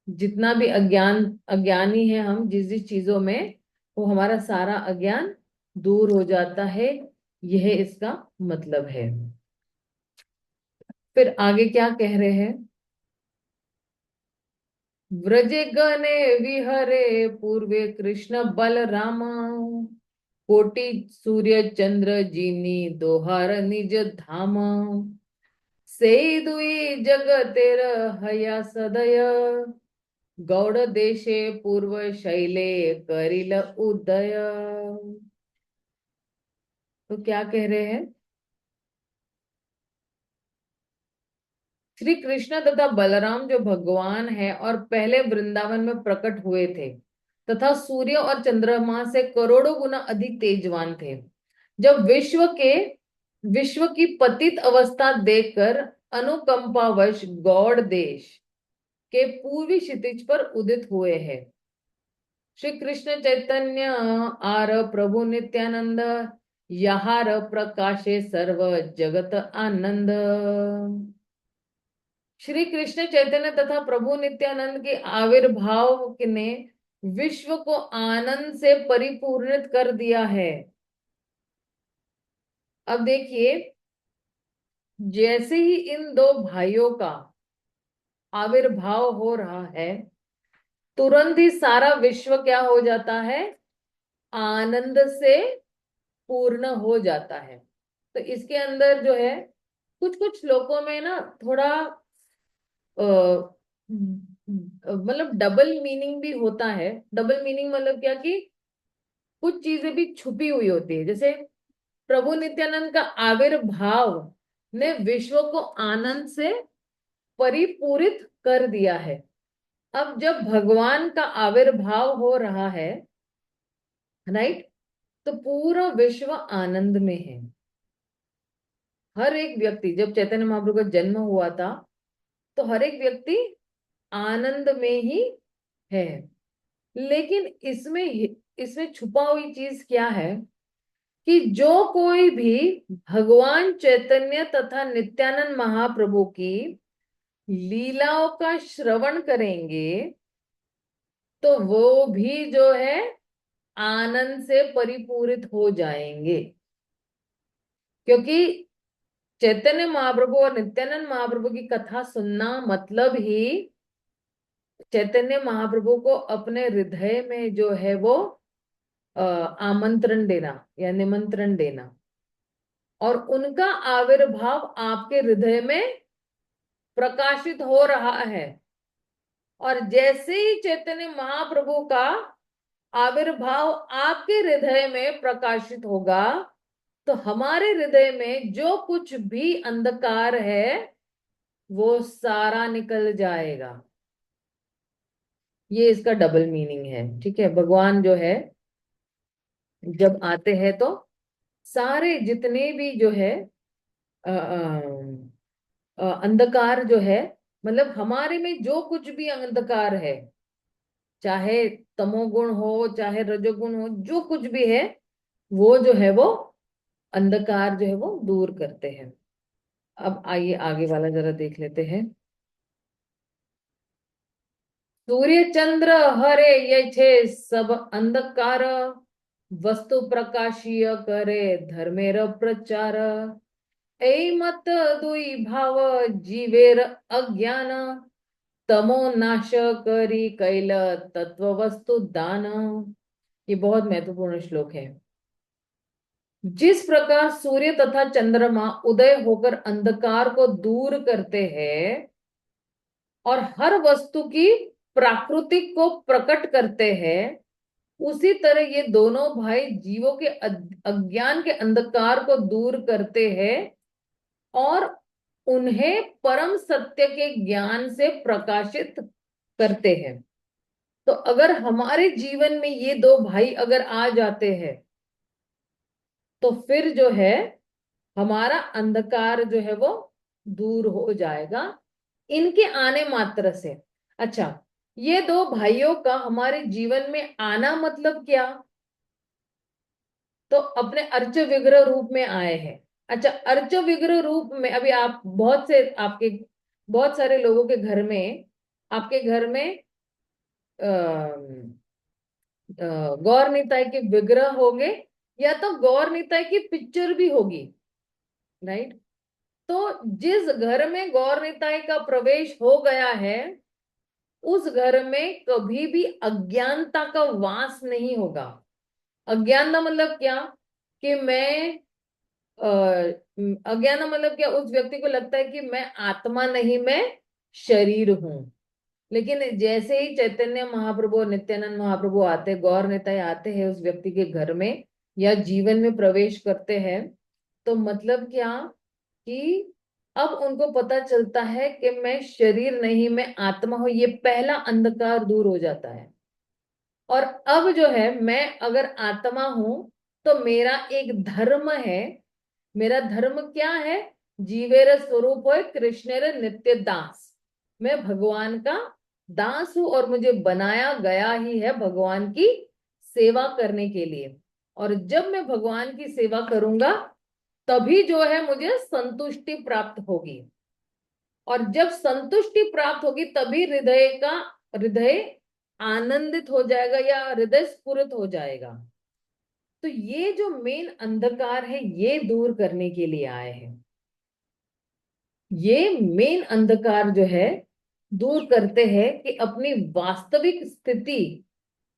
Speaker 1: जितना भी अज्ञानी है हम जिस जिस चीजों में, वो हमारा सारा अज्ञान दूर हो जाता है। यह इसका मतलब है। फिर आगे क्या कह रहे हैं, व्रजे गने विहरे पूर्वे कृष्ण बलराम कोटि सूर्य चंद्र जिनी दोहार निज धाम से दुई जगतेर हया सदय गौड़ देशे पूर्व शैले करिल उदय। तो क्या कह रहे हैं? श्री कृष्ण तथा बलराम जो भगवान है और पहले वृंदावन में प्रकट हुए थे तथा सूर्य और चंद्रमा से करोड़ों गुना अधिक तेजवान थे। जब विश्व की पतित अवस्था देखकर अनुकंपावश गौड़ देश के पूर्वी क्षितिज पर उदित हुए हैं। श्री कृष्ण चैतन्य आर प्रभु नित्यानंद यहार प्रकाशे सर्व जगत आनंद। श्री कृष्ण चैतन्य तथा प्रभु नित्यानंद के आविर्भाव ने विश्व को आनंद से परिपूर्णित कर दिया है। अब देखिए, जैसे ही इन दो भाइयों का आविर्भाव हो रहा है, तुरंत ही सारा विश्व क्या हो जाता है? आनंद से पूर्ण हो जाता है। तो इसके अंदर जो है, कुछ कुछ श्लोकों में ना थोड़ा मतलब डबल मीनिंग भी होता है। डबल मीनिंग मतलब क्या कि कुछ चीजें भी छुपी हुई होती है। जैसे प्रभु नित्यानंद का आविर्भाव ने विश्व को आनंद से परिपूरित कर दिया है। अब जब भगवान का आविर्भाव हो रहा है, राइट, तो पूरा विश्व आनंद में है। हर एक व्यक्ति, जब चैतन्य महाप्रभु का जन्म हुआ था तो हर एक व्यक्ति आनंद में ही है। लेकिन इसमें इसमें छुपा हुई चीज क्या है कि जो कोई भी भगवान चैतन्य तथा नित्यानंद महाप्रभु की लीलाओं का श्रवण करेंगे तो वो भी जो है आनंद से परिपूरित हो जाएंगे। क्योंकि चैतन्य महाप्रभु और नित्यानंद महाप्रभु की कथा सुनना मतलब ही चैतन्य महाप्रभु को अपने हृदय में जो है वो आमंत्रण देना या निमंत्रण देना, और उनका आविर्भाव आपके हृदय में प्रकाशित हो रहा है। और जैसे ही चैतन्य महाप्रभु का आविर्भाव आपके हृदय में प्रकाशित होगा तो हमारे हृदय में जो कुछ भी अंधकार है वो सारा निकल जाएगा। ये इसका डबल मीनिंग है। ठीक है, भगवान जो है जब आते हैं तो सारे जितने भी जो है अंधकार जो है, मतलब हमारे में जो कुछ भी अंधकार है, चाहे तमोगुण हो चाहे रजोगुण हो, जो कुछ भी है वो जो है वो अंधकार जो है वो दूर करते हैं। अब आइए आगे वाला जरा देख लेते हैं। सूर्य चंद्र हरे ये छे सब अंधकार, वस्तु प्रकाशीय करे धर्मेर प्रचार। ऐ मत दुई भाव जीवेर अज्ञान, तमो नाश करी कैल तत्व वस्तु दान। ये बहुत महत्वपूर्ण श्लोक है। जिस प्रकार सूर्य तथा चंद्रमा उदय होकर अंधकार को दूर करते हैं और हर वस्तु की प्राकृतिक को प्रकट करते हैं, उसी तरह ये दोनों भाई जीवों के अज्ञान के अंधकार को दूर करते हैं और उन्हें परम सत्य के ज्ञान से प्रकाशित करते हैं। तो अगर हमारे जीवन में ये दो भाई अगर आ जाते हैं तो फिर जो है हमारा अंधकार जो है वो दूर हो जाएगा इनके आने मात्र से। अच्छा, ये दो भाइयों का हमारे जीवन में आना मतलब क्या? तो अपने अर्च विग्रह रूप में आए हैं। अच्छा, अर्च विग्रह रूप में अभी आप बहुत सारे लोगों के घर में, आपके घर में गौर निताई के विग्रह होंगे या तो गौर निताई की पिक्चर भी होगी, राइट। तो जिस घर में गौर निताई का प्रवेश हो गया है उस घर में कभी भी अज्ञानता का वास नहीं होगा। अज्ञानता मतलब क्या कि मैं अज्ञान मतलब क्या, उस व्यक्ति को लगता है कि मैं आत्मा नहीं, मैं शरीर हूं। लेकिन जैसे ही चैतन्य महाप्रभु और नित्यानंद महाप्रभु आते, गौर निताई आते हैं उस व्यक्ति के घर में या जीवन में प्रवेश करते हैं, तो मतलब क्या कि अब उनको पता चलता है कि मैं शरीर नहीं, मैं आत्मा हूं। ये पहला अंधकार दूर हो जाता है। और अब जो है, मैं अगर आत्मा हूं तो मेरा एक धर्म है। मेरा धर्म क्या है? जीवेर स्वरूप है कृष्णेर नित्य दास। मैं भगवान का दास हूं और मुझे बनाया गया ही है भगवान की सेवा करने के लिए। और जब मैं भगवान की सेवा करूंगा तभी जो है मुझे संतुष्टि प्राप्त होगी। और जब संतुष्टि प्राप्त होगी तभी हृदय आनंदित हो जाएगा या हृदय स्फुरित हो जाएगा। तो ये जो मेन अंधकार है ये दूर करने के लिए आए हैं। ये मेन अंधकार जो है दूर करते हैं कि अपनी वास्तविक स्थिति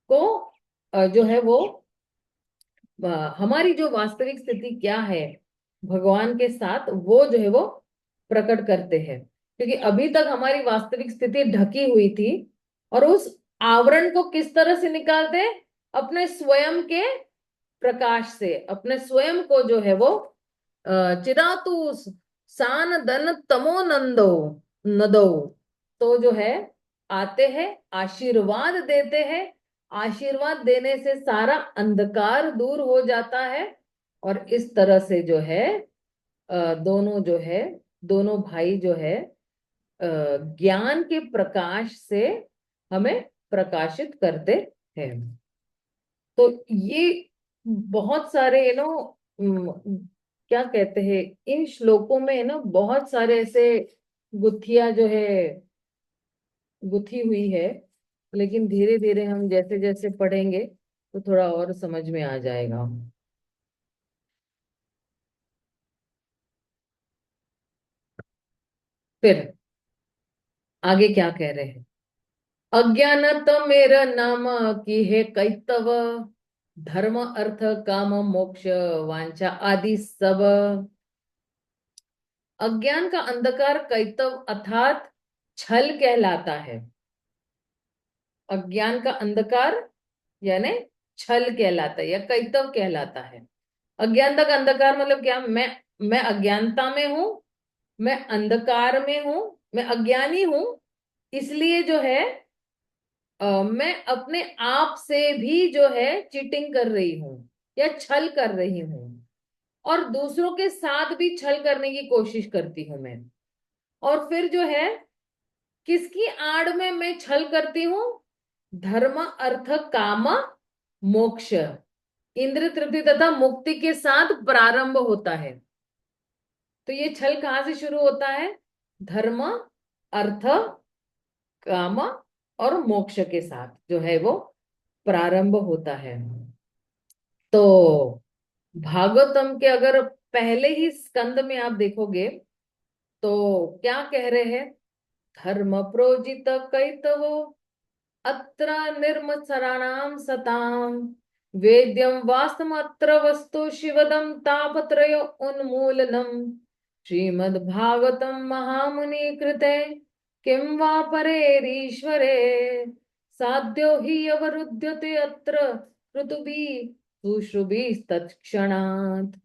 Speaker 1: को जो है वो हमारी जो वास्तविक स्थिति क्या है भगवान के साथ, वो जो है वो प्रकट करते हैं। क्योंकि अभी तक हमारी वास्तविक स्थिति ढकी हुई थी। और उस आवरण को किस तरह से निकालते हैं? अपने स्वयं के प्रकाश से, अपने स्वयं को जो है वो चिरातु सान दन तमो नंदो नदो। तो जो है आते हैं, आशीर्वाद देते हैं। आशीर्वाद देने से सारा अंधकार दूर हो जाता है। और इस तरह से जो है दोनों जो है, दोनों भाई जो है ज्ञान के प्रकाश से हमें प्रकाशित करते हैं। तो ये बहुत सारे क्या कहते हैं, इन श्लोकों में बहुत सारे ऐसे गुत्थियां जो है गुथी हुई है। लेकिन धीरे धीरे हम जैसे जैसे पढ़ेंगे तो थोड़ा और समझ में आ जाएगा। फिर आगे क्या कह रहे हैं? अज्ञानत मेरा नाम की है कैतव, धर्म अर्थ काम मोक्ष वांछा आदि सब। अज्ञान का अंधकार कैतव अर्थात छल कहलाता है। अज्ञान का अंधकार यानी छल कहलाता है या कैतव कहलाता है। अज्ञानता का अंधकार मतलब क्या? मैं अज्ञानता में हूं, मैं अंधकार में हूं, मैं अज्ञानी हूं। इसलिए जो है मैं अपने आप से भी जो है चीटिंग कर रही हूं या छल कर रही हूं। और दूसरों के साथ भी छल करने की कोशिश करती हूं मैं। और फिर जो है किसकी आड़ में मैं छल करती हूँ? धर्म अर्थ काम मोक्ष, इंद्र तृप्ति तथा मुक्ति के साथ प्रारंभ होता है। तो ये छल कहाँ से शुरू होता है? धर्म अर्थ काम और मोक्ष के साथ जो है वो प्रारंभ होता है। तो भागवतम के अगर पहले ही स्कंद में आप देखोगे तो क्या कह रहे हैं? धर्म प्रोजित कैतवो अत्र निर्मत्सराणां सतां, वेद्यं वास्तमत्र वस्तु शिवदं तापत्रय उन्मूलनम्। श्रीमद्भागवतं महामुनि कृते किं वा परेरीश्वरे, साध्यो हि अवरुध्यते अत्र ऋतुभिः शुश्रुभिस्तत्क्षणात्।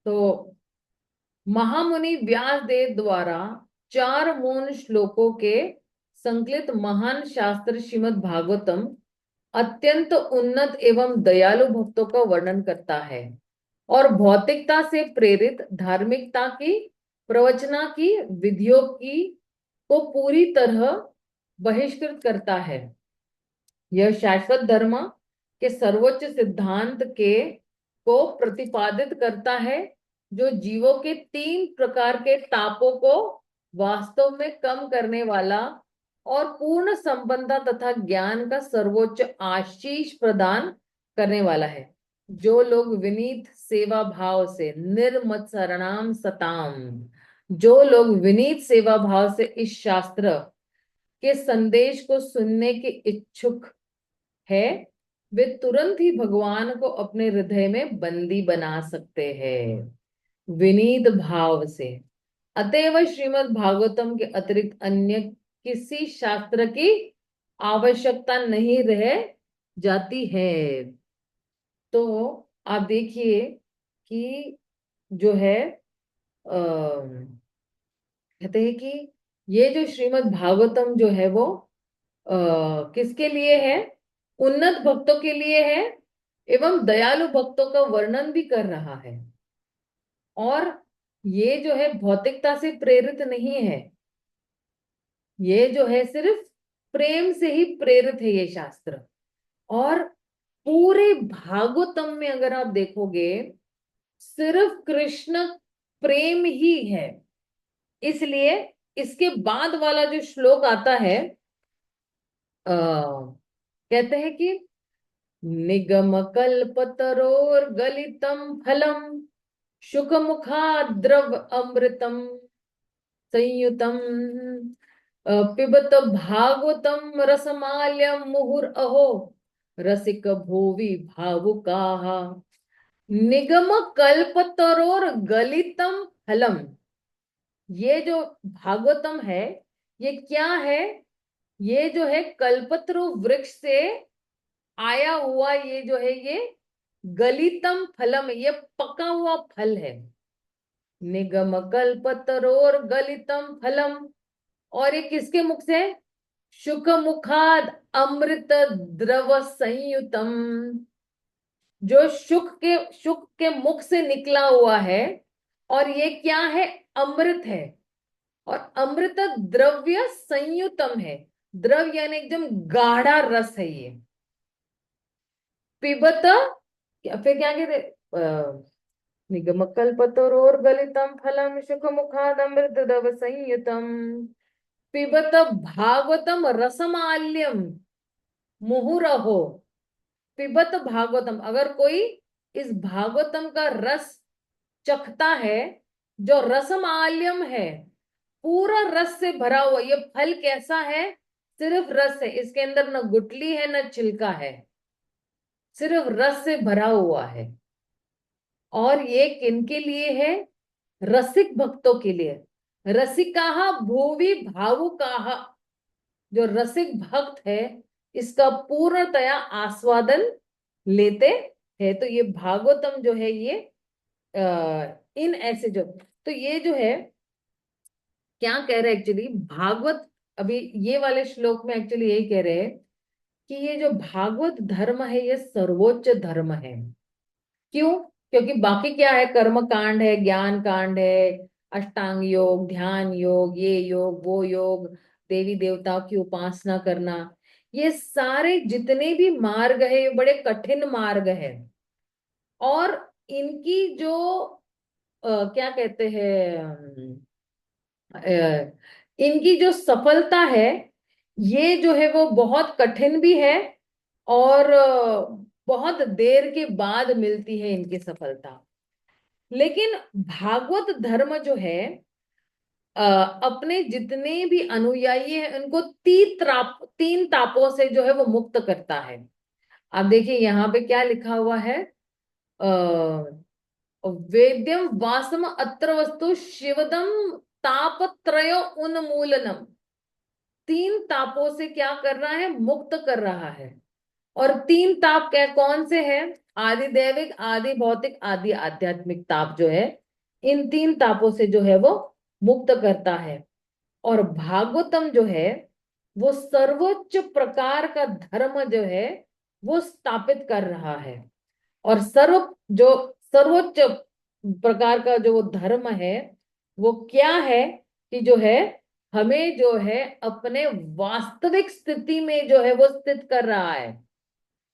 Speaker 1: तो महामुनि व्यास देव द्वारा 4 मूल श्लोकों के संकलित महान शास्त्र श्रीमद् भागवतम अत्यंत उन्नत एवं दयालु भक्तों का वर्णन करता है और भौतिकता से प्रेरित धार्मिकता की प्रवचना की विधियों की को पूरी तरह बहिष्कृत करता है। यह शाश्वत धर्म के सर्वोच्च सिद्धांत के को प्रतिपादित करता है, जो जीवों के 3 प्रकार के तापों को वास्तव में कम करने वाला और पूर्ण संपन्नता तथा ज्ञान का सर्वोच्च आशीष प्रदान करने वाला है। जो लोग विनीत सेवा भाव से निर्मत्सरणाम सताम, जो लोग विनीत सेवा भाव से इस शास्त्र के संदेश को सुनने के इच्छुक है, वे तुरंत ही भगवान को अपने हृदय में बंदी बना सकते हैं, विनीत भाव से। अतएव श्रीमद् भागवतम के अतिरिक्त अन्य किसी शास्त्र की आवश्यकता नहीं रह जाती है। तो आप देखिए कि जो है कहते हैं कि ये जो श्रीमद् भागवतम जो है वो किसके लिए है? उन्नत भक्तों के लिए है, एवं दयालु भक्तों का वर्णन भी कर रहा है। और ये जो है भौतिकता से प्रेरित नहीं है, ये जो है सिर्फ प्रेम से ही प्रेरित है ये शास्त्र। और पूरे भागवतम में अगर आप देखोगे सिर्फ कृष्ण प्रेम ही है। इसलिए इसके बाद वाला जो श्लोक आता है कहते हैं कि निगम कल्पतरोर गलितम फलम शुक मुखाद्रव अमृतम संयुतम पिबत भागवतम रसमाल्यम मुहुर अहो रसिक भुवि भावुकाः। निगम कल्पतरोर गलितम फलम, ये जो भागवतम है ये क्या है? ये जो है कल्पतरु वृक्ष से आया हुआ ये जो है ये गलितम फलम, ये पका हुआ फल है। निगम कल्पतरोर गलितम फलम, और ये किसके मुख से? शुक मुखाद अमृत द्रव संयुतम, जो शुक के मुख से निकला हुआ है। और ये क्या है? अमृत है। और अमृत द्रव्य संयुतम है, द्रव्य यानी एकदम गाढ़ा रस है ये। पिबत, फिर क्या कहते? निगम कल्पतरोर गलितम फलम शुक मुखाद अमृत द्रव संयुतम पिबत भागवतम रसमाल्यम मुहुरहो। पिबत भागवतम, अगर कोई इस भागवतम का रस चखता है, जो रसमाल्यम है, पूरा रस से भरा हुआ ये फल कैसा है? सिर्फ रस है, इसके अंदर न गुठली है न छिलका है, सिर्फ रस से भरा हुआ है। और ये किनके लिए है? रसिक भक्तों के लिए। रसिकाहा भुवि भावुकाहा, जो रसिक भक्त है इसका पूर्णतया आस्वादन लेते हैं। तो ये भागवतम जो है ये इन ऐसे जो, तो ये जो है क्या कह रहे हैं एक्चुअली भागवत, अभी ये वाले श्लोक में एक्चुअली यही कह रहे हैं कि ये जो भागवत धर्म है ये सर्वोच्च धर्म है। क्यों? क्योंकि बाकी क्या है? कर्म कांड है, ज्ञान कांड है, अष्टांग योग, ध्यान योग, ये योग वो योग, देवी देवताओं की उपासना करना, ये सारे जितने भी मार्ग है ये बड़े कठिन मार्ग है। और इनकी जो क्या कहते हैं इनकी जो सफलता है ये जो है वो बहुत कठिन भी है। और बहुत देर के बाद मिलती है इनकी सफलता। लेकिन भागवत धर्म जो है अपने जितने भी अनुयायी हैं उनको तीन तापों से जो है वो मुक्त करता है। आप देखिए यहाँ पे क्या लिखा हुआ है, वेद्यम वासम अत्र वस्तु शिवदम तापत्रयो उन्मूलनम, तीन तापों से क्या कर रहा है? मुक्त कर रहा है। और तीन ताप क्या कौन से हैं? आदि दैविक, आदि भौतिक, आदि आध्यात्मिक ताप जो है, इन तीन तापों से जो है वो मुक्त करता है। और भागवतम जो है वो सर्वोच्च प्रकार का धर्म जो है वो स्थापित कर रहा है। और जो सर्वोच्च प्रकार का जो वो धर्म है वो क्या है? कि जो है हमें जो है अपने वास्तविक स्थिति में जो है वो स्थित कर रहा है।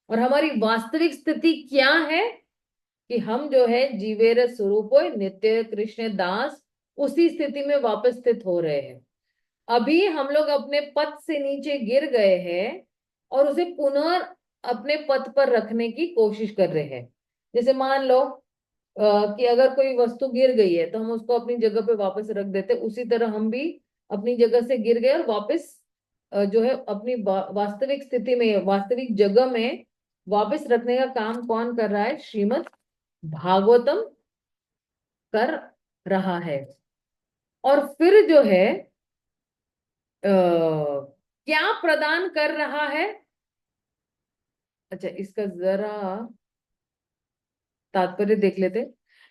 Speaker 1: और हमारी वास्तविक स्थिति क्या है? कि हम जो है जीवेर स्वरूप नित्य कृष्ण दास, उसी स्थिति में वापस स्थित हो रहे हैं। अभी हम लोग अपने पथ से नीचे गिर गए हैं और उसे पुनः अपने पथ पर रखने की कोशिश कर रहे हैं। जैसे मान लो कि अगर कोई वस्तु गिर गई है तो हम उसको अपनी जगह पे वापस रख देते, उसी तरह हम भी अपनी जगह से गिर गए और वापस जो है अपनी वास्तविक स्थिति में, वास्तविक जगह में वापस रखने का काम कौन कर रहा है? श्रीमद् भागवतम कर रहा है। और फिर जो है क्या प्रदान कर रहा है। अच्छा, इसका जरा तात्पर्य देख लेते।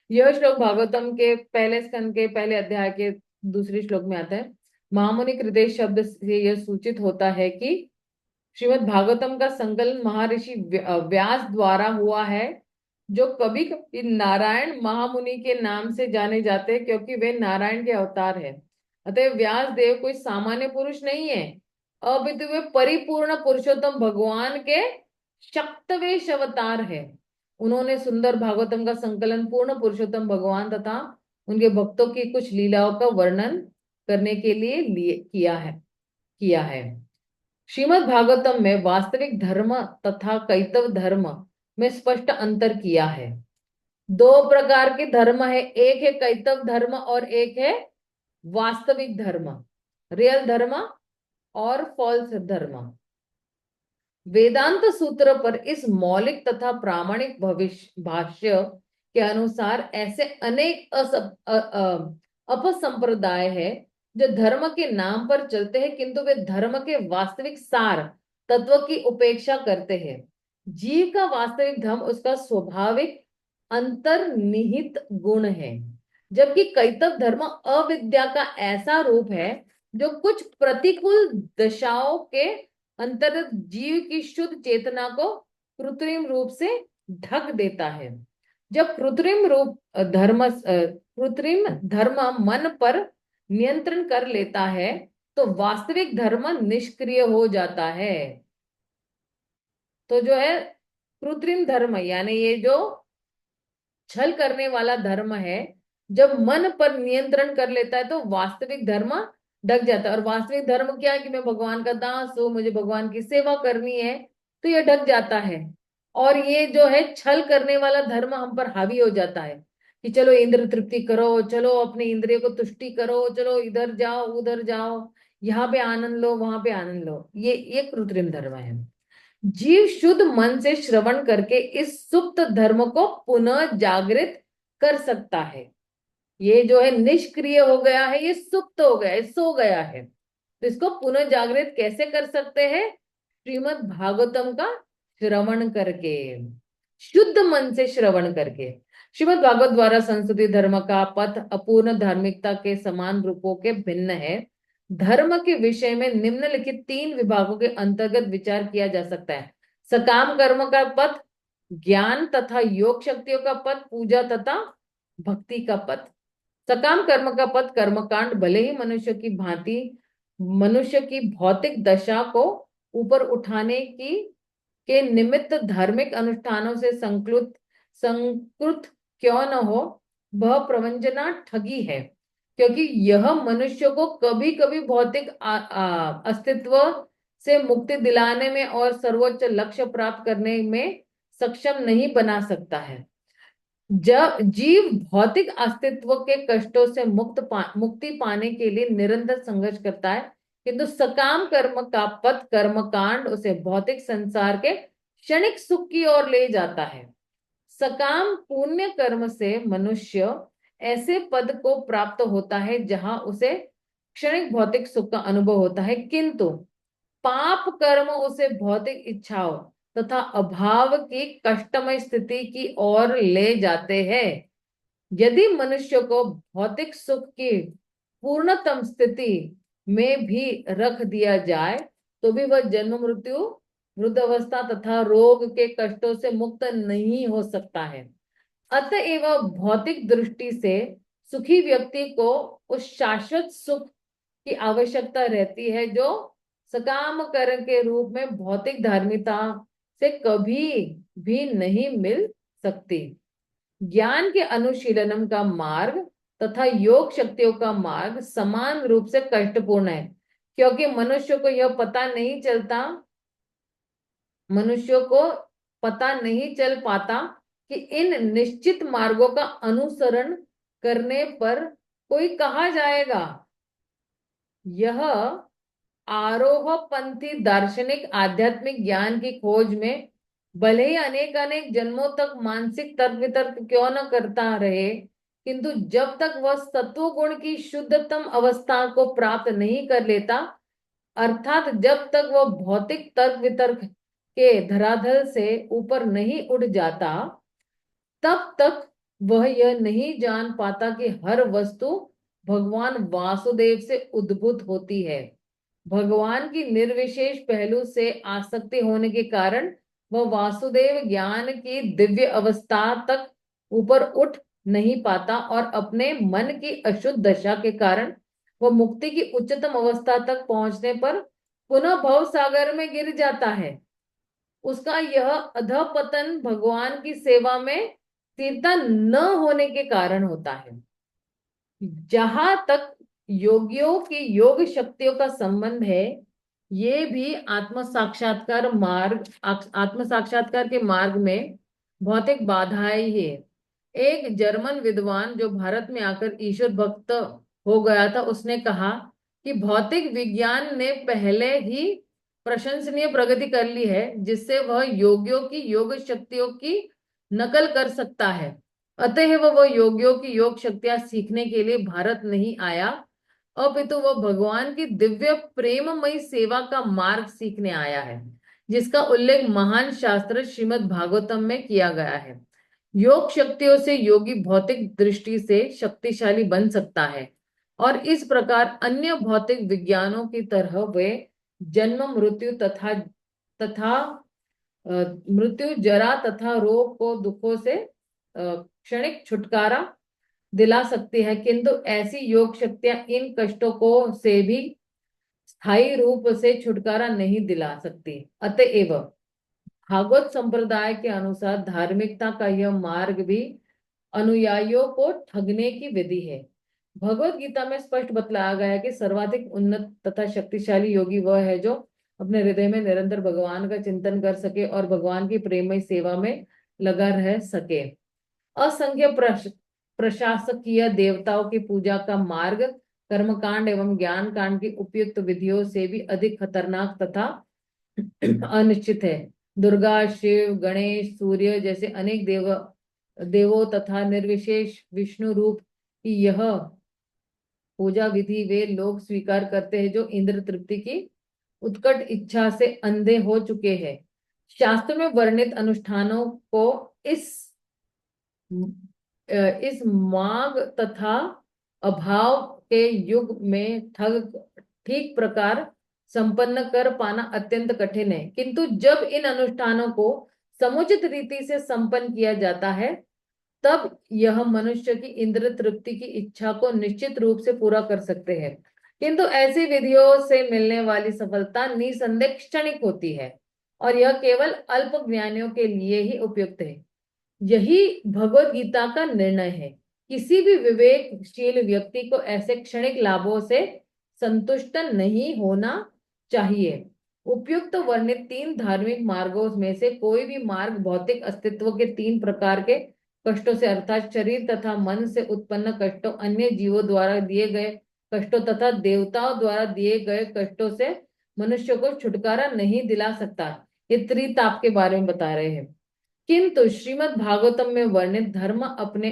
Speaker 1: यह श्लोक भागवतम के पहले स्कंद के पहले अध्याय के दूसरे श्लोक में आता है। महामुनि कृतेश शब्द से यह सूचित होता है कि श्रीमद् भागवतम का संकलन महर्षि व्यास द्वारा हुआ है, जो कभी कभी नारायण महामुनि के नाम से जाने जाते हैं, क्योंकि वे नारायण के अवतार हैं। अतः व्यास देव कोई सामान्य पुरुष नहीं है, अपितु वे परिपूर्ण पुरुषोत्तम भगवान के शक्तवेश अवतार है। उन्होंने सुंदर भागवतम का संकलन पूर्ण पुरुषोत्तम भगवान तथा उनके भक्तों की कुछ लीलाओं का वर्णन करने के लिए किया है। श्रीमद् भागवतम में वास्तविक धर्म तथा कैतव धर्म में स्पष्ट अंतर किया है। दो प्रकार के धर्म है, एक है कैतव धर्म और एक है वास्तविक धर्म, रियल धर्म और फॉल्स धर्म। वेदांत सूत्र पर इस मौलिक तथा प्रामाणिक भविष्य भाष्य के अनुसार ऐसे अनेक अपसंप्रदाय है जो धर्म के नाम पर चलते हैं, किंतु वे धर्म के वास्तविक सार तत्व की उपेक्षा करते हैं। जीव का वास्तविक धर्म उसका स्वाभाविक अंतर्निहित गुण है, जबकि कैतव धर्म अविद्या का ऐसा रूप है जो कुछ प्रतिकूल दशाओं के अंतर्गत जीव की शुद्ध चेतना को कृत्रिम रूप से ढक देता है। जब कृत्रिम धर्म मन पर नियंत्रण कर लेता है, तो वास्तविक धर्म निष्क्रिय हो जाता है। तो जो है कृत्रिम धर्म, यानी ये जो छल करने वाला धर्म है, जब मन पर नियंत्रण कर लेता है तो वास्तविक धर्म ढक जाता है। और वास्तविक धर्म क्या है कि मैं भगवान का दास हूं, मुझे भगवान की सेवा करनी है, तो ये ढक जाता है। और ये जो है छल करने वाला धर्म हम पर हावी हो जाता है कि चलो इंद्र तृप्ति करो, चलो अपने इंद्रिय को तुष्टि करो, चलो इधर जाओ उधर जाओ, यहाँ पे आनंद लो वहां पे आनंद लो। ये कृत्रिम धर्म है। जीव शुद्ध मन से श्रवण करके इस सुप्त धर्म को पुनः जागृत कर सकता है। ये जो है निष्क्रिय हो गया है, ये सुप्त हो गया है, सो गया है, तो इसको पुनः जागृत कैसे कर सकते हैं? श्रीमद् भागवतम का श्रवण करके, शुद्ध मन से श्रवण करके। श्रीमद् भागवत द्वारा संस्कृति धर्म का पथ अपूर्ण धार्मिकता के समान रूपों के भिन्न है। धर्म के विषय में निम्नलिखित 3 विभागों के अंतर्गत विचार किया जा सकता है। सकाम कर्म का पथ, ज्ञान तथा योग शक्तियों का पथ, पूजा तथा भक्ति का पथ। सकाम कर्म का पथ कर्मकांड भले ही मनुष्य की भौतिक दशा को ऊपर उठाने की के निमित्त धार्मिक अनुष्ठानों से संकृत क्यों न हो, वह प्रवंचना ठगी है, क्योंकि यह मनुष्य को कभी कभी भौतिक अस्तित्व से मुक्ति दिलाने में और सर्वोच्च लक्ष्य प्राप्त करने में सक्षम नहीं बना सकता है। जब जीव भौतिक अस्तित्व के कष्टों से मुक्ति पाने के लिए निरंतर संघर्ष करता है, किंतु सकाम कर्म का पथ कर्मकांड उसे भौतिक संसार के क्षणिक सुख की ओर ले जाता है। सकाम पुण्य कर्म से मनुष्य ऐसे पद को प्राप्त होता है जहां उसे क्षणिक भौतिक सुख का अनुभव होता है, किंतु पाप कर्म उसे भौतिक इच्छाओं तथा अभाव की कष्टमय स्थिति की ओर ले जाते हैं। यदि मनुष्य को भौतिक सुख की पूर्णतम स्थिति में भी रख दिया जाए, तो भी वह जन्म मृत्यु वृद्धावस्था तथा रोग के कष्टों से मुक्त नहीं हो सकता है। अतएव भौतिक दृष्टि से सुखी व्यक्ति को उस शाश्वत सुख की आवश्यकता रहती है जो सकाम कर्म के रूप में भौतिक धार्मिकता से कभी भी नहीं मिल सकती। ज्ञान के अनुशीलनम का मार्ग तथा योग शक्तियों का मार्ग समान रूप से कष्टपूर्ण है, क्योंकि मनुष्य को पता नहीं चल पाता कि इन निश्चित मार्गों का अनुसरण करने पर कोई कहा जाएगा। यह आरोह पंथी दार्शनिक आध्यात्मिक ज्ञान की खोज में भले ही अनेक अनेक जन्मों तक मानसिक तर्क वितर्क क्यों न करता रहे, किंतु जब तक वह सत्व गुण की शुद्धतम अवस्था को प्राप्त नहीं कर लेता, अर्थात जब तक वह भौतिक तर्क वितर्क के धरातल से ऊपर नहीं उठ जाता, तब तक वह यह नहीं जान पाता कि हर वस्तु भगवान वासुदेव से उद्भूत होती है। भगवान की निर्विशेष पहलू से आसक्ति होने के कारण वह वासुदेव ज्ञान की दिव्य अवस्था तक ऊपर उठ नहीं पाता और अपने मन की अशुद्ध दशा के कारण वह मुक्ति की उच्चतम अवस्था तक पहुंचने पर पुनः भव सागर में गिर जाता है। उसका यह अधपतन भगवान की सेवा में स्थिरता न होने के कारण होता है। जहां तक योगियों की योग शक्तियों का संबंध है, ये भी आत्म साक्षात्कार के मार्ग में भौतिक बाधाएं ही है। एक जर्मन विद्वान जो भारत में आकर ईश्वर भक्त हो गया था, उसने कहा कि भौतिक विज्ञान ने पहले ही प्रशंसनीय प्रगति कर ली है, जिससे वह योगियों की योग शक्तियों की नकल कर सकता है। अतएव वह योगियों की योग शक्तियां सीखने के लिए भारत नहीं आया, अपितु वह भगवान की दिव्य प्रेममयी सेवा का मार्ग सीखने आया है, जिसका उल्लेख महान शास्त्र श्रीमद् भागवतम में किया गया है। योग शक्तियों से योगी भौतिक दृष्टि से शक्तिशाली बन सकता है और इस प्रकार अन्य भौतिक विज्ञानों की तरह वे जन्म मृत्यु तथा तथा मृत्यु जरा तथा रोग को दुखों से क्षणिक छुटकारा दिला सकती है, किंतु ऐसी योग शक्तियां इन कष्टों को से भी स्थायी रूप से छुटकारा नहीं दिला सकती। अतएव भागवत संप्रदाय के अनुसार धार्मिकता का यह मार्ग भी अनुयायियों को ठगने की विधि है। भगवत गीता में स्पष्ट बतलाया गया है कि सर्वाधिक उन्नत तथा शक्तिशाली योगी वह है जो अपने हृदय में निरंतर भगवान का चिंतन कर सके और भगवान की प्रेममय सेवा में लगा रह सके। असंख्य प्रशासकीय देवताओं की पूजा का मार्ग कर्मकांड एवं ज्ञान कांड की उपयुक्त विधियों से भी अधिक खतरनाक तथा अनिश्चित है। दुर्गा, शिव, गणेश, सूर्य जैसे अनेक देवों तथा निर्विशेष विष्णु रूप की यह पूजा विधि वे लोग स्वीकार करते हैं जो इंद्र तृप्ति की उत्कट इच्छा से अंधे हो चुके हैं। शास्त्र में वर्णित अनुष्ठानों को इस मांग तथा अभाव के युग में ठीक प्रकार संपन्न कर पाना अत्यंत कठिन है, किंतु जब इन अनुष्ठानों को समुचित रीति से संपन्न किया जाता है, तब यह मनुष्य की इंद्र तृप्ति की इच्छा को निश्चित रूप से पूरा कर सकते हैं। किंतु ऐसी विधियों से मिलने वाली सफलता निसंदेह क्षणिक होती है और यह केवल अल्प ज्ञानियों के लिए ही उपयुक्त है। यही भगवत गीता का निर्णय है। किसी भी विवेकशील व्यक्ति को ऐसे क्षणिक लाभों से संतुष्ट नहीं होना चाहिए। उपयुक्त वर्णित तीन धार्मिक मार्गों में से कोई भी मार्ग भौतिक अस्तित्व के तीन प्रकार के कष्टों से अर्थात शरीर तथा मन से उत्पन्न कष्टों, अन्य जीवों द्वारा दिए गए कष्टों तथा देवताओं द्वारा दिए गए कष्टों से मनुष्य को छुटकारा नहीं दिला सकता। ये त्रिताप के बारे में बता रहे हैं। किंतु श्रीमद् भागवतम में वर्णित धर्म अपने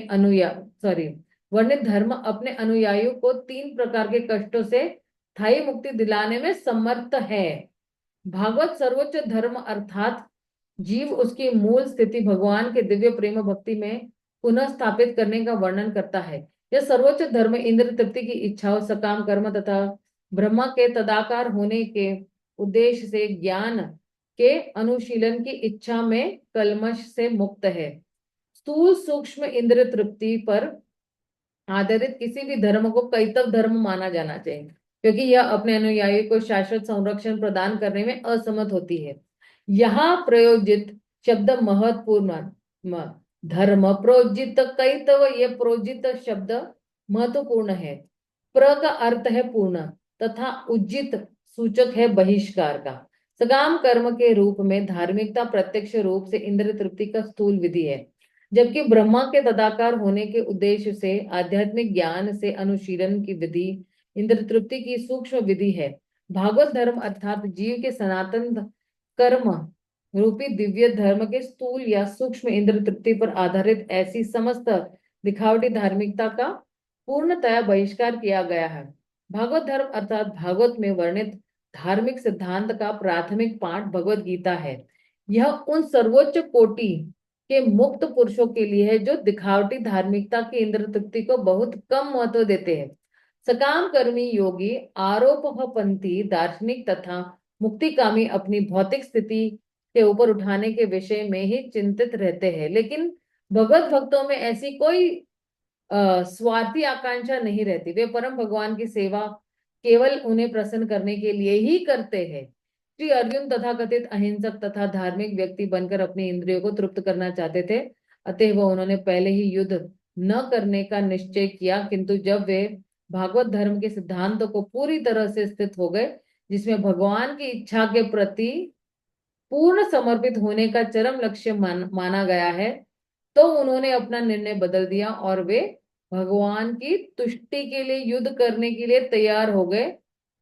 Speaker 1: अनुयायियों को तीन प्रकार के कष्टों से स्थायी मुक्ति दिलाने में समर्थ है। भागवत सर्वोच्च धर्म अर्थात जीव उसकी मूल स्थिति भगवान के दिव्य प्रेम भक्ति में पुनः स्थापित करने का वर्णन करता है। यह सर्वोच्च धर्म इंद्र तृप्ति की इच्छाओं, सकाम कर्म तथा ब्रह्मा के तदाकार होने के उद्देश्य से ज्ञान के अनुशीलन की इच्छा में कलमश से मुक्त है। स्थूल सूक्ष्म इंद्र तृप्ति पर आधारित किसी भी धर्म को कैतव धर्म माना जाना चाहिए, क्योंकि यह अपने अनुयायी को शाश्वत संरक्षण प्रदान करने में असमर्थ होती है। यहाँ प्रयोजित शब्द महत्वपूर्ण धर्म प्रोजित कैतव, ये प्रोजित शब्द महत्वपूर्ण है। प्र का अर्थ है पूर्ण तथा उज्जित सूचक है बहिष्कार का। सकाम कर्म के रूप में धार्मिकता प्रत्यक्ष रूप से इंद्र तृप्ति का स्थूल विधि है, जबकि ब्रह्मा के तदाकार होने के उद्देश्य से आध्यात्मिक ज्ञान से अनुशीलन की विधि इंद्र तृप्ति की सूक्ष्म विधि है। भागवत धर्म अर्थात जीव के सनातन कर्म रूपी दिव्य धर्म के स्थूल या सूक्ष्म इंद्र तृप्ति पर आधारित ऐसी समस्त दिखावटी धार्मिकता का पूर्णतया बहिष्कार किया गया है। भागवत धर्म अर्थात भागवत में वर्णित धार्मिक सिद्धांत का प्राथमिक पाठ भगवत गीता है। यह उन सर्वोच्च कोटि के मुक्त पुरुषों के लिए है जो दिखावटी धार्मिकता की इंद्र तृप्ति को बहुत कम महत्व देते हैं। सकाम कर्मी योगी आरोपपंथी दार्शनिक तथा मुक्तिकामी अपनी भौतिक स्थिति के ऊपर उठाने के विषय में ही चिंतित रहते हैं, लेकिन भगवत भक्तों में ऐसी कोई स्वार्थी आकांक्षा नहीं रहती। वे परम भगवान की सेवा केवल उन्हें प्रसन्न करने के लिए ही करते हैं। श्री अर्जुन तथाकथित अहिंसक तथा धार्मिक व्यक्ति बनकर अपनी इंद्रियों को तृप्त करना चाहते थे, अतः वह उन्होंने पहले ही युद्ध न करने का निश्चय किया, किंतु जब वे भागवत धर्म के सिद्धांतों को पूरी तरह से स्थित हो गए, जिसमें भगवान की इच्छा के प्रति पूर्ण समर्पित होने का चरम लक्ष्य माना गया है, तो उन्होंने अपना निर्णय बदल दिया और वे भगवान की तुष्टि के लिए युद्ध करने के लिए तैयार हो गए।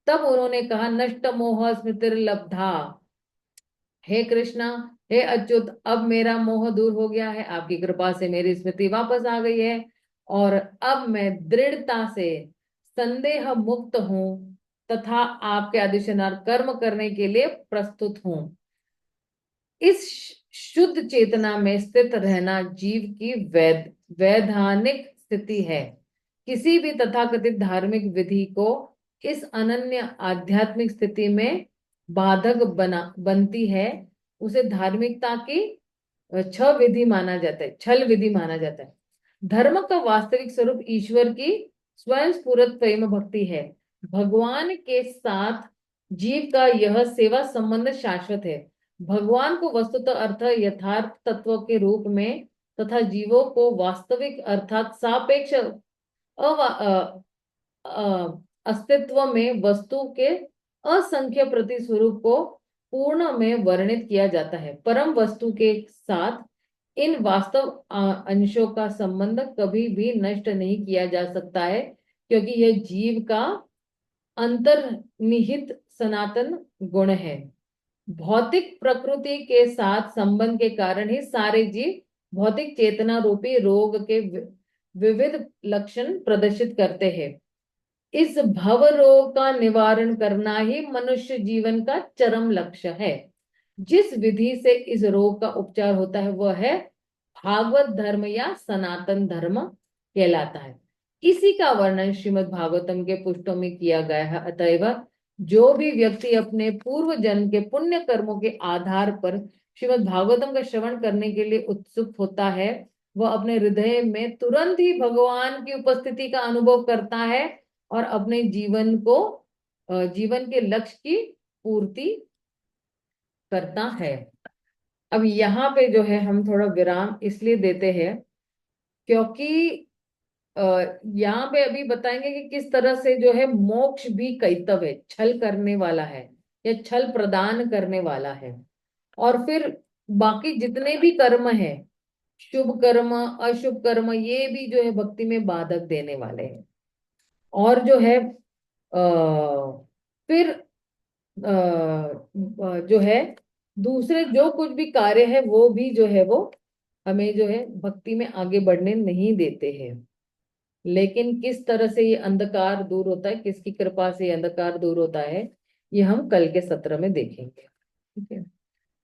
Speaker 1: तब उन्होंने कहा, नष्ट मोह स्मृतिर्लब्धा, हे कृष्णा, हे अच्युत, अब मेरा मोह दूर हो गया है, आपकी कृपा से मेरी स्मृति वापस आ गई है और अब मैं दृढ़ता से संदेह मुक्त हूं तथा आपके आदेशानुसार कर्म करने के लिए प्रस्तुत हूं। इस शुद्ध चेतना में स्थित रहना जीव की वैधानिक स्थिति है। किसी भी तथाकथित धार्मिक विधि को इस अनन्य आध्यात्मिक स्थिति में बाधक बनती है, उसे धार्मिकता की छल विधि माना जाता है। धर्म का वास्तविक स्वरूप ईश्वर की स्वयं स्फुरत प्रेम भक्ति है। भगवान के साथ जीव का यह सेवा संबंध शाश्वत है। भगवान को वस्तुतः अर्थ यथार्थ तत्व के रूप में तथा जीवों को वास्तविक अर्थात सापेक्ष अस्तित्व में वस्तु के असंख्य प्रति स्वरूप को पूर्ण में वर्णित किया जाता है। परम वस्तु के साथ इन वास्तव अंशों का संबंध कभी भी नष्ट नहीं किया जा सकता है, क्योंकि यह जीव का अंतर्निहित सनातन गुण है। भौतिक प्रकृति के साथ संबंध के कारण ही सारे जीव भौतिक चेतना रूपी रोग के विविध लक्षण प्रदर्शित करते हैं। इस भव रोग का निवारण करना ही मनुष्य जीवन का चरम लक्ष्य है। जिस विधि से इस रोग का उपचार होता है वह है भागवत धर्म या सनातन धर्म कहलाता है। इसी का वर्णन श्रीमद् भागवतम के पुष्टों में किया गया है। अतएव जो भी व्यक्ति अपने पूर्व जन्म के पुण्य कर्मों के आधार पर श्रीमद् भागवतम का श्रवण करने के लिए उत्सुक होता है, वह अपने हृदय में तुरंत ही भगवान की उपस्थिति का अनुभव करता है और अपने जीवन के लक्ष्य की पूर्ति करता है। अब यहाँ पे जो है हम थोड़ा विराम इसलिए देते हैं क्योंकि यहाँ पे अभी बताएंगे कि किस तरह से जो है मोक्ष भी कैतव है, छल करने वाला है या छल प्रदान करने वाला है। और फिर बाकी जितने भी कर्म है, शुभ कर्म अशुभ कर्म, ये भी जो है भक्ति में बाधक देने वाले हैं। और जो है फिर जो है दूसरे जो कुछ भी कार्य है वो भी जो है वो हमें जो है भक्ति में आगे बढ़ने नहीं देते हैं। लेकिन किस तरह से ये अंधकार दूर होता है, किसकी कृपा से ये अंधकार दूर होता है, ये हम कल के सत्र में देखेंगे। ठीक है,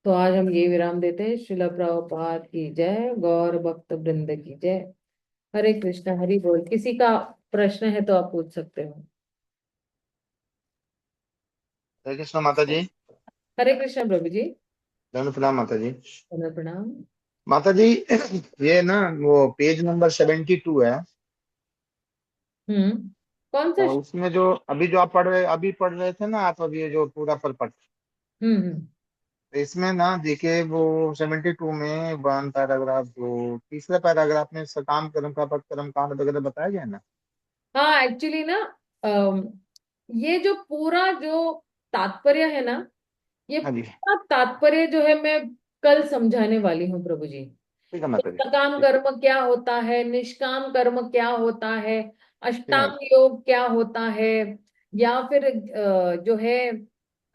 Speaker 1: तो आज हम ये विराम देते हैं। श्रील प्रभुपाद की जय, गौर भक्त वृंद की जय। हरे कृष्ण हरि बोल। किसी का प्रश्न है तो आप पूछ सकते हो।
Speaker 3: हरे कृष्ण माता जी।
Speaker 1: हरे कृष्ण प्रभु जी।
Speaker 3: धन्य प्रणाम माता जी।
Speaker 1: प्रणाम।
Speaker 3: माता जी ये ना वो पेज नंबर 72 है।
Speaker 1: कौन सा?
Speaker 3: और उसमें जो अभी पढ़ रहे थे ना आप, अभी ये जो पूरा परपट,
Speaker 1: हम्म।
Speaker 3: तो इसमें ना देखिए वो 72 में वन पैराग्राफ जो तीसरे पैराग्राफ में सकाम कर्म का कर्म कांड वगैरह बताया गया है ना।
Speaker 1: हाँ, एक्चुअली ना ये जो पूरा जो तात्पर्य है ना, ये
Speaker 3: हाँ जी,
Speaker 1: पूरा तात्पर्य जो है मैं कल समझाने वाली हूँ प्रभु जी।
Speaker 3: ठीक है
Speaker 1: तो
Speaker 3: माता जी।
Speaker 1: सकाम
Speaker 3: ठीक,
Speaker 1: कर्म क्या होता है, निष्काम कर्म क्या होता है,
Speaker 3: ठीक है माता
Speaker 1: अष्टांग योग क्या होता है, या फिर जो है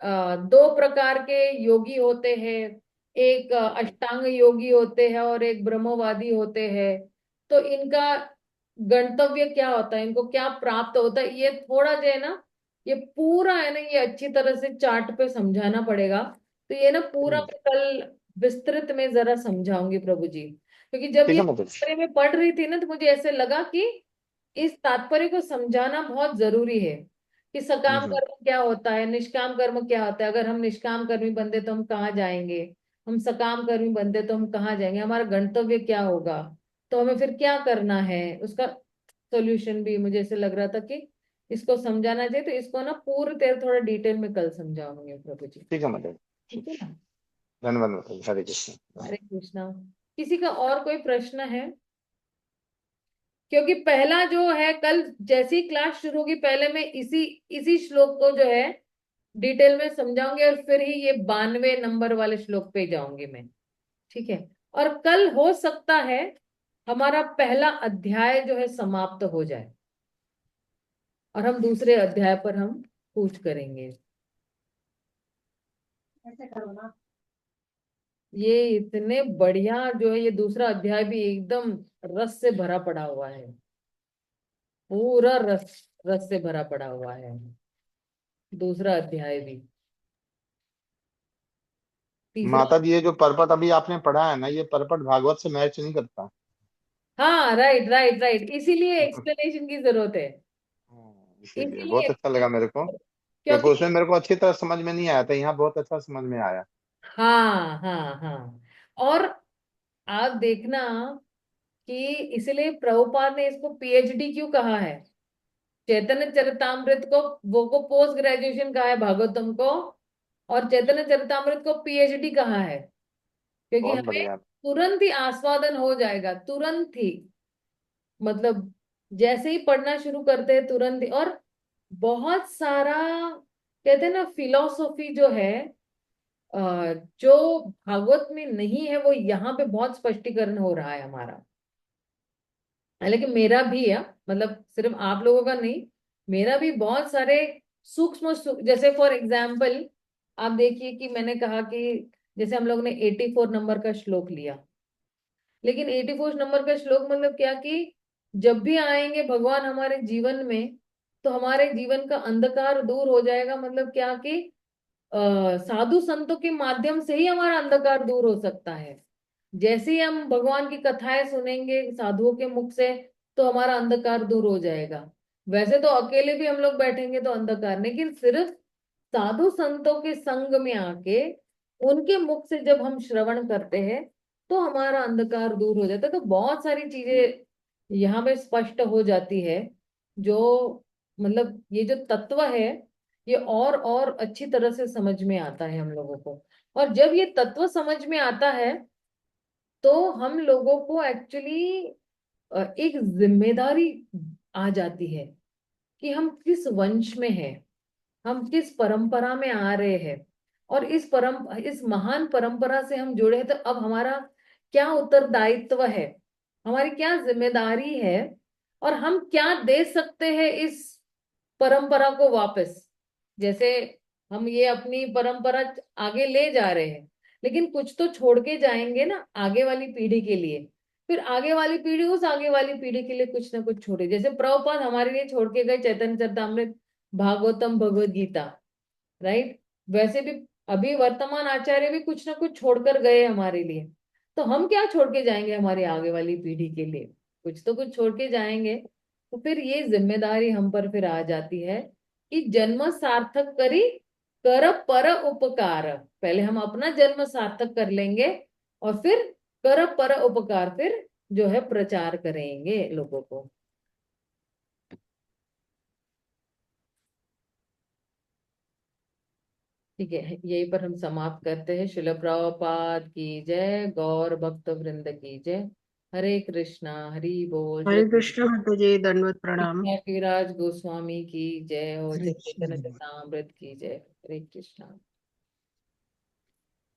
Speaker 1: दो प्रकार के योगी होते हैं, एक अष्टांग योगी होते हैं और एक ब्रह्मवादी होते हैं। तो इनका गंतव्य क्या होता है, इनको क्या प्राप्त होता है, ये थोड़ा जो है ना ये पूरा है ना, ये अच्छी तरह से चार्ट पे समझाना पड़ेगा। तो ये ना पूरा मैं कल विस्तृत में जरा समझाऊंगी प्रभु जी, क्योंकि जब
Speaker 3: ठीक
Speaker 1: ये
Speaker 3: है माता जी।
Speaker 1: तात्पर्य में पढ़ रही थी ना, तो मुझे ऐसे लगा कि इस तात्पर्य को समझाना बहुत जरूरी है कि सकाम
Speaker 3: हम्म।
Speaker 1: कर्म क्या होता है, निष्काम कर्म क्या होता है। अगर हम निष्काम कर्मी बनते तो हम कहाँ जाएंगे, हम सकाम कर्मी बनते तो हम कहाँ जाएंगे, हमारा गंतव्य क्या होगा, तो हमें फिर क्या करना है, उसका सॉल्यूशन भी मुझे ऐसे लग रहा था कि इसको समझाना चाहिए। तो इसको ना पूरे तेरे थोड़ा डिटेल में कल समझाऊंगी प्रभु जी।
Speaker 3: ठीक है माता जी।
Speaker 1: ठीक है ना।
Speaker 3: धन्यवाद माता जी, हरे कृष्ण।
Speaker 1: हरे कृष्णा। किसी का और कोई प्रश्न है? क्योंकि पहला जो है, कल जैसी क्लास शुरू होगी पहले मैं इसी इसी श्लोक को जो है डिटेल में समझाऊंगी, और फिर ही ये 92 नंबर वाले श्लोक पे जाऊंगी मैं। ठीक है। और कल हो सकता है हमारा पहला अध्याय जो है समाप्त हो जाए, और हम दूसरे अध्याय पर हम पूछ करेंगे।
Speaker 2: ऐसे करो ना।
Speaker 1: ये इतने बढ़िया जो है, ये दूसरा अध्याय भी एकदम रस से भरा पड़ा हुआ है, पूरा रस रस से भरा पड़ा हुआ है दूसरा अध्याय भी। तीसरा,
Speaker 3: माता जी, ये जो पर्पट अभी आपने पढ़ा है ना, ये पर्पट भागवत से मैच नहीं करता।
Speaker 1: हाँ राइट राइट राइट, इसीलिए एक्सप्लेनेशन की जरूरत है।
Speaker 3: इसीलिए
Speaker 1: इसीलिए
Speaker 3: बहुत अच्छा लगा मेरे को, क्योंकि
Speaker 1: क्योंकि
Speaker 3: उसमें मेरे को अच्छी तरह समझ में नहीं आया था, यहाँ बहुत अच्छा समझ में आया।
Speaker 1: हाँ हाँ हाँ। और आप देखना कि इसलिए प्रभुपाद ने इसको पीएचडी क्यों कहा है, चैतन्य चरितामृत को, वो को पोस्ट ग्रेजुएशन कहा है भागवतम को, और चैतन्य चरितामृत को पीएचडी कहा है, क्योंकि
Speaker 3: बहुत
Speaker 1: हमें
Speaker 3: बढ़िया।
Speaker 1: तुरंत ही आस्वादन हो जाएगा, तुरंत ही, मतलब जैसे ही पढ़ना शुरू करते हैं तुरंत ही। और बहुत सारा कहते हैं ना फिलॉसफी जो है, जो भागवत में नहीं है, वो यहाँ पे बहुत स्पष्टीकरण हो रहा है हमारा। हालांकि मेरा भी है, मतलब सिर्फ आप लोगों का नहीं, मेरा भी बहुत सारे जैसे फॉर एग्जाम्पल आप देखिए कि मैंने कहा कि जैसे हम लोग ने 84 नंबर का श्लोक लिया, लेकिन 84 नंबर का श्लोक मतलब क्या कि जब भी आएंगे भगवान हमारे जीवन में, तो हमारे जीवन का अंधकार दूर हो जाएगा। मतलब क्या कि साधु संतों के माध्यम से ही हमारा अंधकार दूर हो सकता है। जैसे ही हम भगवान की कथाएं सुनेंगे साधुओं के मुख से, तो हमारा अंधकार दूर हो जाएगा। वैसे तो अकेले भी हम लोग बैठेंगे तो अंधकार, लेकिन सिर्फ साधु संतों के संग में आके उनके मुख से जब हम श्रवण करते हैं, तो हमारा अंधकार दूर हो जाता है। तो बहुत सारी चीजें यहाँ पे स्पष्ट हो जाती है, जो मतलब ये जो तत्व है, ये और अच्छी तरह से समझ में आता है हम लोगों को। और जब ये तत्व समझ में आता है, तो हम लोगों को एक्चुअली एक जिम्मेदारी आ जाती है कि हम किस वंश में हैं, हम किस परंपरा में आ रहे हैं, और इस महान परंपरा से हम जुड़े हैं। तो अब हमारा क्या उत्तरदायित्व है, हमारी क्या जिम्मेदारी है, और हम क्या दे सकते हैं इस परंपरा को वापस। जैसे हम ये अपनी परंपरा आगे ले जा रहे हैं, लेकिन कुछ तो छोड़ के जाएंगे ना आगे वाली पीढ़ी के लिए। फिर आगे वाली पीढ़ी उस आगे वाली पीढ़ी के लिए कुछ ना कुछ छोड़े, जैसे प्रभुपाद हमारे लिए छोड़ के गए चैतन्य चरितामृत, भागवतम, भगवद गीता, राइट। वैसे भी अभी वर्तमान आचार्य भी कुछ ना कुछ छोड़कर गए हमारे लिए। तो हम क्या छोड़ के जाएंगे हमारी आगे वाली पीढ़ी के लिए, कुछ तो कुछ छोड़ के जाएंगे। तो फिर ये जिम्मेदारी हम पर फिर आ जाती है कि जन्म सार्थक करी, कर पर उपकार। पहले हम अपना जन्म सार्थक कर लेंगे, और फिर कर पर उपकार, फिर जो है प्रचार करेंगे लोगों को। ठीक है, यहीं पर हम समाप्त करते हैं। शिल प्रभुपाद की जय, गौर भक्त वृंद की जय। हरे कृष्णा, हरि बोल।
Speaker 2: हरे कृष्ण माता जी, दंडवत प्रणाम।
Speaker 1: कृष्णा कविराज गोस्वामी की जय हो,
Speaker 3: हरे
Speaker 1: चैतन्य
Speaker 3: कृष्ण।
Speaker 1: चरितामृत की जय। हरे कृष्णा।